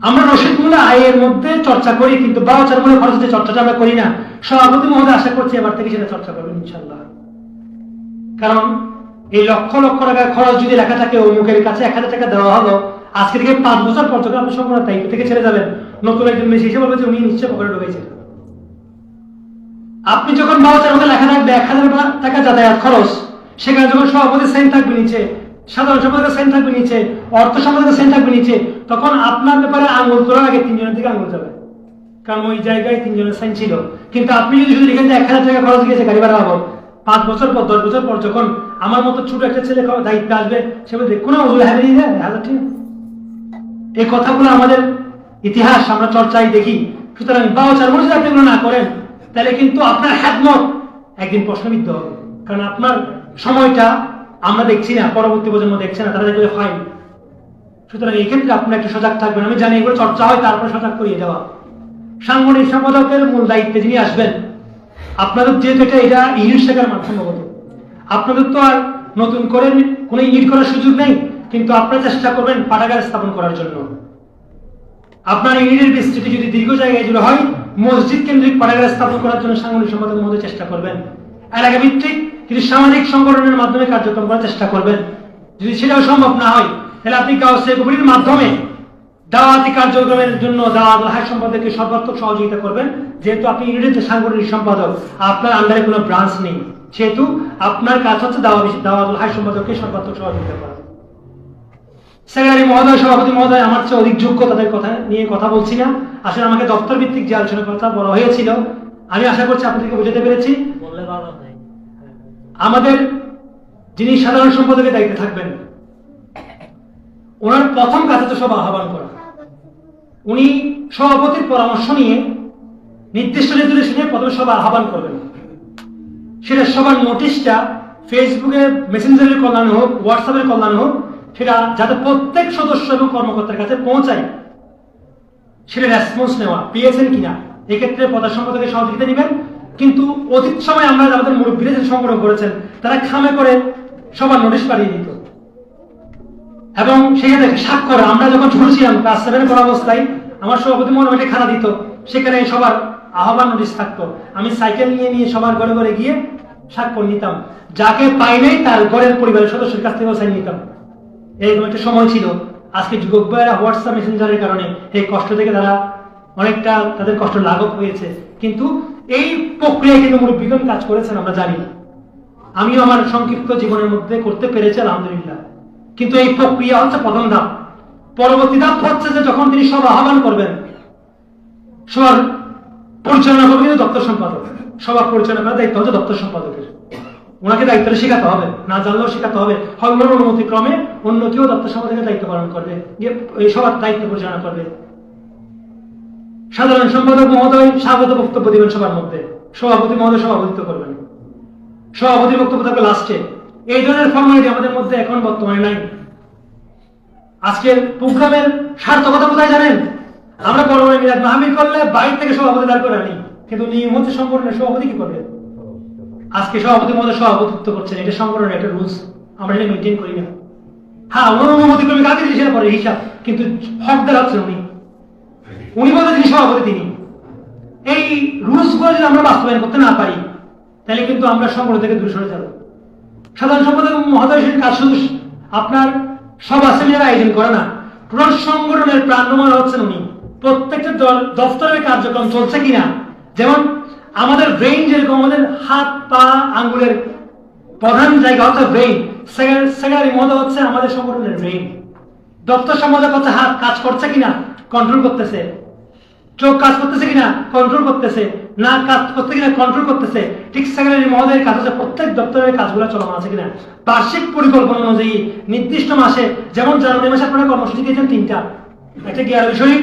আমরা রসিদ মূল্য আয়ের মধ্যে চর্চা করি, কিন্তু বাউচার মূল্য খরচের চর্চাটা আমরা করি না। সভাপতি মহোদয় আশা করছি এবার থেকে সেটা চর্চা করবেন ইনশাআল্লাহ। কারণ এই লক্ষ লক্ষ টাকার খরচ যদি লেখা থাকে অমুকের কাছে 1000 টাকা দেওয়া হলো, আজকে থেকে 5 বছর পর যখন আপনি সম্পূর্ণ দায়িত্ব থেকে ছেড়ে যাবেন, নতুন একজন মেসি এসে বলবে যে উনি নিশ্চয় পকেটে ঢুকেছেন। আপনি যখন বাউচার মধ্যে লেখা থাকবে 1000 টাকা যাতায়াত খরচ, সেখানে যখন সভাপতির সাইন থাকবে নিচে, সাধারণ সম্পাদকের সাইন থাকবে নিচে, অর্থ সম্পাদকের সাইন থাকবে নিচে, তখন আপনার ব্যাপারে আঙুল তোলার আগে 3 জনের দিকে আঙুল যাবে, কারণ ওই জায়গায় 3 জনের সাইন ছিল। কিন্তু আপনি যদি শুধু লিখেন যে 1000 টাকা খরচ গিয়েছে গাড়ি ভাড়া বাবদ, 5 বছর পর 10 বছর পর যখন আমার মতো ছোট একটা ছেলে দায়িত্ব আসবে, সে বলবে কোনো হুজুর হ্যাঁ দিয়ে দেয় 1000 টাকা। এই কথাগুলো আমাদের ইতিহাস আমরা চর্চায় দেখি। সুতরাং বাউচার মধ্যে আপনি এগুলো না করেন, তাহলে কিন্তু আপনার খেদমত একদিন প্রশ্নবিদ্ধ হবে। কারণ আপনার সময়টা আমরা দেখছি না, পরবর্তী প্রজন্ম দেখছে না, তারা দেখবে ফাইল। সুতরাং এই ক্ষেত্রে আপনারা একটু সজাগ থাকবেন। আমি জানি এগুলো চর্চা হয়, তারপরে সজাগ করিয়ে দেওয়া। সাংগঠনিক সম্পাদকের মূল দায়িত্বে যিনি আসবেন, আপনাদের যেহেতু এটা ইউনিট শেখার মাধ্যমগত, আপনাদের তো আর নতুন করে কোনো ইউনিট করার সুযোগ নেই, কিন্তু আপনারা চেষ্টা করবেন পাঠাগার স্থাপন করার জন্য। আপনার ইউনিটের বিস্তৃতি যদি দীর্ঘ জায়গায় জুড়ে হয়, মসজিদ কেন্দ্রিক পাঠাগার স্থাপন করার জন্য সাংগঠনিক সম্পাদকের মধ্যে চেষ্টা করবেন। এলাকা ভিত্তিক যদি সামাজিক সংগঠনের মাধ্যমে কার্যক্রম করার চেষ্টা করবেন। যদি সেটাও সম্ভব না হয়, তাহলে আপনি গাউসিয়া কমিটির মাধ্যমে দাওয়াতি কার্যক্রমের জন্য দাওয়াতুল হাজ সম্পাদককে সর্বাত্মক সহযোগিতা করবেন। যেহেতু আপনি ইউনিটের সাংগঠনিক সম্পাদক, আপনার আন্ডারে কোনো ব্রাঞ্চ নেই, সেহেতু আপনার কাজ হচ্ছে দাওয়াতুল হাজ সম্পাদককে সর্বাত্মক সহযোগিতা করা। সেক্রেটারি মহোদয়, সভাপতি মহোদয় আমার চেয়ে অধিক যোগ্য, তাদের কথা নিয়ে কথা বলছি না। আসলে আমাকে দপ্তর ভিত্তিক যে আলোচনার কথা বলা হয়েছিল, আমি আশা করছি আপনাদেরকে বোঝাতে পেরেছি। আমাদের যিনি সাধারণ সম্পাদকের দায়িত্বে থাকবেন, ওনার প্রথম কাজ হচ্ছে সভা আহ্বান করা। উনি সভাপতির পরামর্শ নিয়ে নির্দিষ্ট রেজুলেশনে প্রথমে সভা আহ্বান করবেন। সেটা সবার নোটিশটা ফেসবুকে মেসেঞ্জারের কল্যাণে হোক, হোয়াটসঅ্যাপের কল্যাণে হোক, সেটা যাতে প্রত্যেক সদস্য এবং কর্মকর্তার কাছে পৌঁছায়, সেটা রেসপন্স নেওয়া পেয়েছেন কিনা, এক্ষেত্রে প্রধান সম্পাদকের সহযোগিতা নেবেন। কিন্তু অতীত সময় আমরা আমাদের মুরব্বীরা যে সংগ্রহ করেছেন, তারা খামে করে সবার নোটিশ পাঠিয়ে দিত এবং সেখানে স্বাক্ষর, আমরা যখন ছোট ছিলাম ক্লাস 7 পড়া অবস্থায়, আমার সভাপতি মনে একটা খাতা দিত, সেখানে সবার আহ্বান নোটিশ থাকতো। আমি সাইকেল নিয়ে সবার ঘরে ঘরে গিয়ে স্বাক্ষর নিতাম। যাকে পাই নাই তার ঘরের পরিবারের সদস্যের কাছ থেকে সাইন নিতাম। এরকম একটা সময় ছিল। আজকে যুবক ভাইয়েরা হোয়াটসঅ্যাপ মেসেঞ্জারের কারণে এই কষ্ট থেকে তারা অনেকটা তাদের কষ্ট লাঘব হয়েছে, কিন্তু এই প্রক্রিয়ায় কিন্তু মুরব্বীগণ কাজ করেছেন আমরা জানি। আমিও আমার সংক্ষিপ্ত জীবনের মধ্যে করতে পেরেছি আলহামদুলিল্লাহ। কিন্তু এই প্রক্রিয়া হচ্ছে প্রথম ধাপ। পরবর্তী ধাপ হচ্ছে যে যখন তিনি সভা আহ্বান করবেন, সবার পরিচালনা করবেন কিন্তু দপ্তর সম্পাদক। সভা পরিচালনা করার দায়িত্ব হচ্ছে দপ্তর সম্পাদকের। ওনাকে দায়িত্বটা শেখাতে হবে, না জানলেও শেখাতে হবে। হলগুলোর অনুমতি ক্রমে অন্য কেউ দপ্তর সম্পাদকের দায়িত্ব পালন করবে, এই সবার দায়িত্ব পরিচালনা করবে। সাধারণ সম্পাদক মহোদয় স্বাগত বক্তব্য দিবেন সবার মধ্যে, সভাপতি মহোদয় সভাপতিত্ব করবেন, সভাপতির বক্তব্য থাকবে লাস্টে। এই ধরনের ফর্মালিটি আমাদের মধ্যে এখন বর্তমানে নাই। আজকের প্রোগ্রামের সার্থকতা কোথায় জানেন? আমরা বড় বড় মিলাদ মাহফিল করলে বাইরে থেকে সভাপতি দাঁড় করে আনি, কিন্তু নিয়ম হচ্ছে সংগঠনের সভাপতি কি করবে? আজকে সভাপতি মহোদয় সভাপতিত্ব করছেন, এটা সংগঠনের একটা রুলস, আমরা এটা মেনটেন করি না। হ্যাঁ, অনুমতি ক্রমে কাকে দিয়েছে পরে হিসাব, কিন্তু হকদার হচ্ছেন উনি বলতে তিনি সভাপতি। তিনি এই রুলস গুলো যদি আমরা বাস্তবায়ন করতে না পারি, তাহলে কিন্তু আমরা সংগঠন থেকে দূরে সরে যাব। সাধারণ সম্পাদক মহোদয় কাজ শুধু আপনার সভা সেমিনার আয়োজন করে না, পুরো সংগঠনের প্রাণমান হচ্ছেন উনি। প্রত্যেকটা দফতরের কার্যক্রম চলছে কিনা, যেমন আমাদের ব্রেইন যেরকম, আমাদের হাত পা আঙ্গুলের প্রধান জায়গা হচ্ছে ব্রেইন, সেক্রেটারি মহোদয় হচ্ছে আমাদের সংগঠনের ব্রেইন। দপ্তর সম্পাদক হচ্ছে হাত কাজ করছে কিনা কন্ট্রোল করতেছে, চোখ কাজ করতেছে কিনা কন্ট্রোল করতেছে, না কাজ করতে কিনা কন্ট্রোল করতেছে। ঠিক সেক্রেটারি মহোদয়ের কাজ হচ্ছে প্রত্যেক দপ্তরের কাজগুলো চলমান আছে কিনা, বার্ষিক পরিকল্পনা অনুযায়ী নির্দিষ্ট মাসে, যেমন জানুয়ারি মাসে আপনারা কর্মসূচি দিয়েছেন 3টা, একটা গিয়ার বিষয়,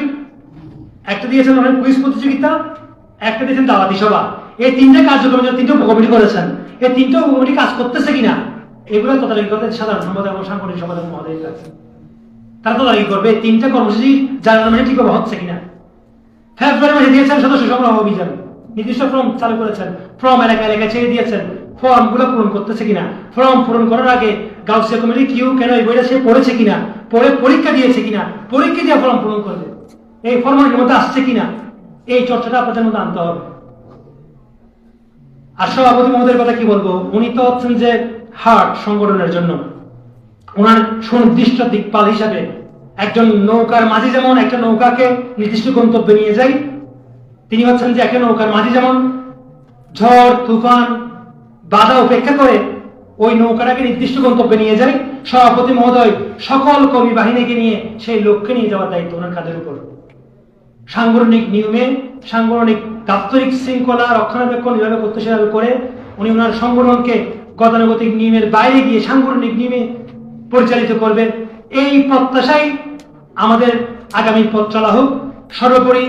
একটা দিয়েছেন অনেক কুইজ প্রতিযোগিতা, একটা দিয়েছেন দাওয়াতি সভা। এই 3টে কার্যক্রমের জন্য 3টে উপকমিটি করেছেন। এই 3টে উপকমিটি কাজ করতেছে কিনা এগুলো তদারকি করতে সাধারণ সম্পাদক এবং সাংগঠনিক সম্পাদক মহোদয়ের কাছে। তারা তদারকি করবে 3টে কর্মসূচি জানুয়ারি মাসে ঠিকভাবে হচ্ছে কিনা। ফেব্রুয়ারি মাসে দিয়েছেন সদস্য সংগ্রহ অভিযান, নির্দিষ্ট ফর্ম চালু করেছেন, ফর্ম এলাকায় ছেড়ে দিয়েছেন, ফর্ম গুলো পূরণ করতেছে কিনা, ফর্ম পূরণ করার আগে গাউসিয়া কমিটি কিউ কেন এই বইটা সে পড়েছে কিনা, পড়ে পরীক্ষা দিয়েছে কিনা, পরীক্ষা দিয়ে ফর্ম পূরণ করবে, এই ফর্মের মধ্যে আসছে কিনা, এই চর্চাটা আপনাদের মধ্যে আনতে হবে। আর সভাপতি মহোদয়ের কথা কি বলবো, উনি তো হচ্ছেন যে হার্ট সংগঠনের জন্য। ওনার সুনির্দিষ্ট দিকপাল হিসাবে একজন নৌকার মাঝি যেমন একটা নৌকাকে নির্দিষ্ট গন্তব্যে নিয়ে যায়, তিনি হচ্ছেন যে একটা নৌকার মাঝি যেমন ঝড় তুফান বাধা উপেক্ষা করে ওই নৌকাটাকে নির্দিষ্ট গন্তব্যে নিয়ে যায়, সভাপতি মহোদয় সকল কর্মী বাহিনীকে নিয়ে সেই লক্ষ্যে নিয়ে যাওয়ার দায়িত্ব ওনার কাজের উপর। সাংগঠনিক নিয়মে, সাংগঠনিক দাপ্তরিক শৃঙ্খলা রক্ষণাবেক্ষণ যেভাবে করতে সেভাবে করে উনি ওনার সংগঠনকে গতানুগতিক নিয়মের বাইরে গিয়ে সাংগঠনিক নিয়মে পরিচালিত করবে। এই প্রত্যাশাই আমাদের আগামী পথ চলা হোক। সর্বোপরি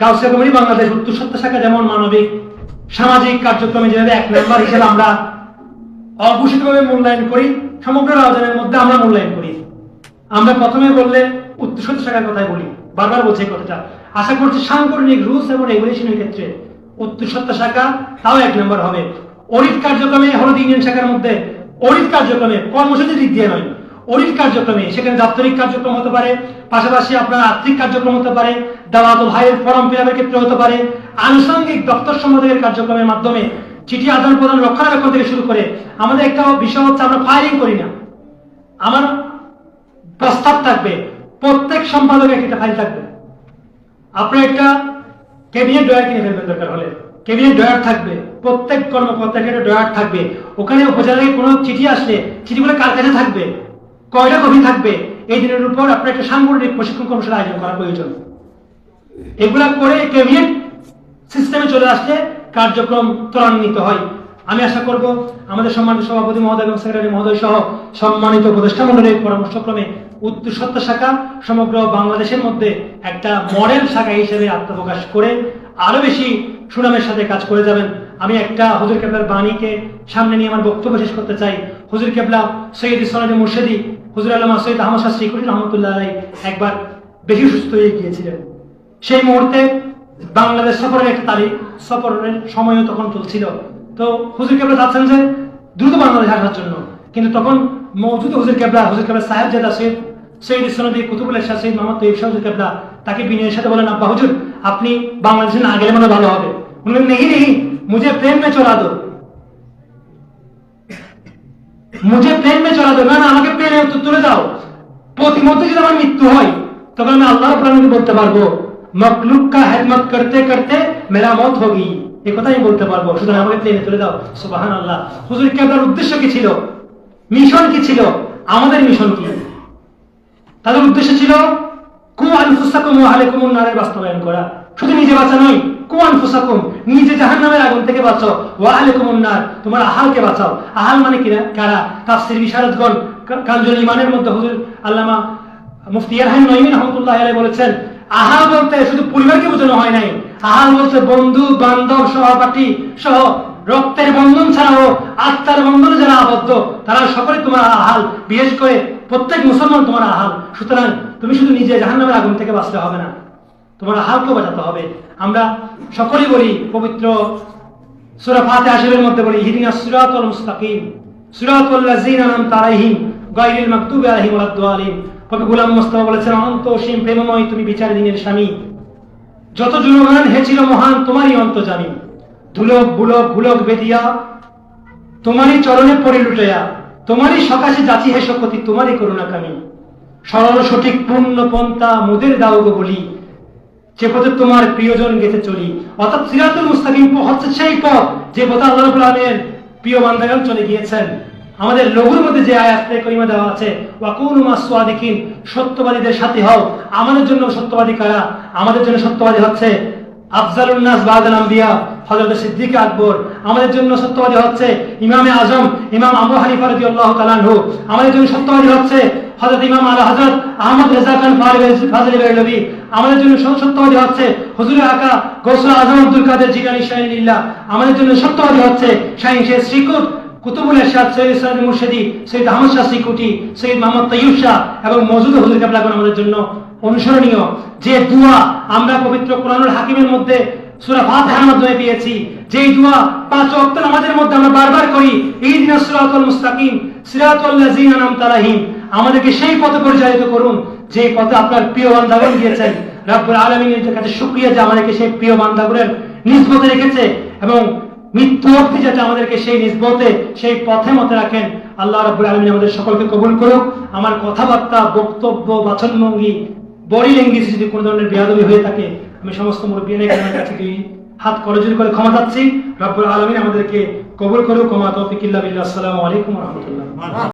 গাউসিয়া কমিটি বাংলাদেশ উত্তর সত্য শাখা যেমন মানবিক সামাজিক কার্যক্রমে যেভাবে 1 নাম্বার হিসেবে আমরা অঘোষিতভাবে মূল্যায়ন করি, সমগ্র রাউজানের মধ্যে আমরা মূল্যায়ন করি। আমরা প্রথমে বললে উত্তরসত্তর শাখার কথাই বলি, বারবার বলছি এই কথাটা। আশা করছি সাংগঠনিক রুলস এবং রেগুলেশনের ক্ষেত্রে উত্তরসত্তর শাখা তাও 1 নম্বর হবে। অডিট কার্যক্রমে হলুদ ইউনিয়ন শাখার মধ্যে অডিট কার্যক্রমে কর্মসূচির দিক দিয়ে নয়, অডিট কার্যক্রমে সেখানে দাপ্তরিক কার্যক্রম হতে পারে, পাশাপাশি আপনার আর্থিক কার্যক্রম হতে পারে, দাওয়াত ভাইয়ের ফর্ম ফিল-আপের ক্ষেত্রে হতে পারে, আনুষঙ্গিক দপ্তর সম্পাদকের কার্যক্রমের মাধ্যমে চিঠি আদান প্রদান রক্ষণাবেক্ষণ থেকে শুরু করে আমাদের একটা বিষয় হচ্ছে আমরা ফায়ারিং করি না। আমার প্রস্তাব থাকবে প্রত্যেক সম্পাদকের একটা ফাইল থাকবে। আপনার একটা ক্যাবিনেট ড্রয়ার কিনে ফেলবেন দরকার হলে, ক্যাবিনেট ড্রয়ার থাকবে, প্রত্যেক কর্মকর্তার একটা ড্রয়ার থাকবে। ওখানে উপজেলায় কোনো চিঠি আসলে চিঠিগুলো কার কাছে থাকবে, কয়টা কপি থাকবে, এই দিনের উপর আপনার একটা সাংগঠনিক প্রশিক্ষণ কর্মশালা আয়োজন করা প্রয়োজন। এগুলা করে ক্যাবিনেট সিস্টেমে চলে আসলে কার্যক্রম ত্বরান্বিত হয়। আমি আশা করব আমাদের সম্মানিত সভাপতি মহোদয় এবং সেক্রেটারি মহোদয় সহ সম্মানিত উপদেষ্টা মণ্ডলীর পরামর্শক্রমে উত্তরসত্তর শাখা সমগ্র বাংলাদেশের মধ্যে একটা মডেল শাখা হিসেবে আত্মপ্রকাশ করে আরো বেশি সুনামের সাথে কাজ করে যাবেন। আমি একটা হুজুর কেবলার বাণীকে সামনে নিয়ে আমার বক্তব্য শেষ করতে চাই। হুজুর কেবলা সৈয়দ সনদে মুর্শিদি হুজুর আল্লামা সৈয়দ আহমদ শাহ শ্রীকুটি রহমতুল্লাহ আলাইহি একবার বেশি সুস্থ হয়ে গিয়েছিলেন। সেই মুহূর্তে বাংলাদেশ সফরের একটা তারিখ, সফরের সময়ও তখন চলছিল। তো হুজুর কেবলা চাচ্ছেন যে দ্রুত বাংলাদেশ আসার জন্য, কিন্তু তখন মওজুদ হুজুর কেবলা সাহেব জাদা সৈয়দ সনদী কুতুবুল ইরশাদ সৈয়দ মোহাম্মদ তৈয়ব শাহ হুজুর কেবলা তাকে বিনয়ের সাথে বলেন, আব্বা হুজুর আপনি বাংলাদেশে না গেলে মনে ভালো হবে। উনি নেই মুঝে প্লেন মে চড়া দো, মুঝে প্লেন মে চড়া দো, না আমাকে প্লেনে তুলে দাও। প্রতিমধ্যে যদি আমার মৃত্যু হয় তখন আমি আল্লাহর প্রাণীকে বলতে পারবো মখলুক কা খেদমত করতে করতে মেরা মত হোগি, এই কথা আমি বলতে পারবো। সুতরাং আমাকে প্লেনে তুলে দাও। সুবহানাল্লাহ। হুজুর কেবলার উদ্দেশ্য কি ছিল, মিশন কি ছিল, আমাদের মিশন কি? তাদের উদ্দেশ্য ছিল কু আনফুসাকুম ওয়া আলাইকুমুন নারের বাস্তবায়ন করা। শুধু নিজে বাঁচা নয়, কু আনফুসাকুম নিজে জাহান্নামের আগুন থেকে বাঁচাও, ওয়া আলাইকুমুন নার তোমার আহালকে বাঁচাও। আহাল মানে কি কারা? তাফসীর বিশারদগণ কানজুল ইমানের মধ্যে হুজুর আল্লামা মুফতি ইয়ারহাম নঈমী রাহমাতুল্লাহি আলাইহি বলেছেন, আহাল বলতে শুধু পরিবারকে বোঝানো হয় নাই, আহাল বলতে বন্ধু বান্ধব সহপাঠী সহ রক্তের বন্ধন ছাড়াও আত্মার বন্ধনে যারা আবদ্ধ তারা সকলে তোমার আহাল, বিশেষ করে প্রত্যেক মুসলমান তোমার আহাল। সুতরাং তুমি শুধু নিজে জাহান্নামের আগুন থেকে বাঁচতে হবে না, তোমার আহালকে বাঁচাতে হবে। আমরা সকলেই বলি পবিত্র সূরা ফাতিহা শরীফের মধ্যে বলি ইহদিনাস সিরাতাল মুস্তাকিম সিরাতাল লাযিনা আনআমতা আলাইহিম গায়রিল মাগদুবি আলাইহিম ওয়ালাদ-দালিন। কবি গোলাম মোস্তফা বলেছেন, অনন্ত অসীম প্রেমময় তুমি বিচার দিনের স্বামী, যত জুলুমান হে ছিল মহান তোমারই অন্তর্যামী। ধুলক বুলক ভুলক বেদিয়া তোমারই চরণে পড়ি লুটাইয়া, তোমারই সকাশে যাচি হে শকতি তোমারই করুণা কামি। সরল সঠিক পূর্ণ পন্থা মুদের দাও গো বলি, যে পথে তোমার প্রিয়জন গেছে চলি। অর্থাৎ সিরাতুল মুস্তাকিম হচ্ছে সেই পথ যে পথে আল্লাহ রাব্বুল আলামিন প্রিয় বান্দাগণ চলে গিয়েছেন। আমাদের লঘুর মধ্যে যে আয়াতে কারিমা দেওয়া আছে ওয়াকুনু মাস-সাদিকিন, সত্যবাদীদের সাথে হও। আমাদের জন্য সত্যবাদী কারা? আমাদের জন্য সত্যবাদী হচ্ছে আফজালুন নাস বা'দাল আম্বিয়া হযরত সিদ্দিক আকবর। আমাদের জন্য সত্যবাদী হচ্ছে ইমামে আজম ইমাম আবু হানিফা রাদিয়াল্লাহু তাআলা আনহু। আমাদের জন্য সত্যবাদী হচ্ছে হযরত ইমাম আলা হযরত আহমদ রেজা খান ফাজিল বেরলভী। আমাদের জন্য সত্যবাদী হচ্ছে হুজুর আকা গৌসুল আজম আব্দুল কাদের জিলানী শাহিনিল্লাহ। আমাদের জন্য সত্যবাদী হচ্ছে শাহীন শেখ শ্রীকুট কুতুবুল ইরশাদ সৈয়দ সনদে মুর্শিদি সৈয়দ আহমদ শাহ শ্রীকুটি সৈয়দ মোহাম্মদ তৈয়ব শাহ এবং মওজুদ হুজুর কেবলাগণ আমাদের জন্য অনুসরণীয়। যে দোয়া আমরা পবিত্র কোরআনুল হাকিমের মধ্যে সূরা ফাতিহার মাধ্যমে পেয়েছি, যেই দোয়া 5 ওয়াক্ত নামাজের মধ্যে আমরা বারবার করি, ইহদিনাস সিরাতাল মুস্তাকিম সিরাতাল লাযিনা আনআমতা আলাইহিম, আমাদেরকে সেই পথে পরিচালিত করুন যে পথে আপনার প্রিয় বান্দাগণ গিয়েছেন। রব্বুল আলামিনের কাছে শুকরিয়া যে আমাদেরকে সেই প্রিয় বান্দাগণের নিসবতে রেখেছে এবং মৃত্যু অবধি যাতে আমাদেরকে সেই নিসবতে সেই পথে মতে রাখেন। আল্লাহ রাব্বুল আলামিন আমাদের সকলকে কবুল করুক। আমার কথাবার্তা, বক্তব্য, বাচনভঙ্গি, বডি ল্যাঙ্গুয়েজ যদি কোনো ধরনের বেয়াদবি হয়ে থাকে আমি সমস্ত মুরব্বিয়ানের কাছে হাত করজোড়ি করে ক্ষমা চাচ্ছি। রব্বুল আলামিন আমাদেরকে কবুল করুক। ওয়া মা তাওফীক ইল্লা বিল্লাহ। আসসালামু আলাইকুম ওয়া রাহমাতুল্লাহ।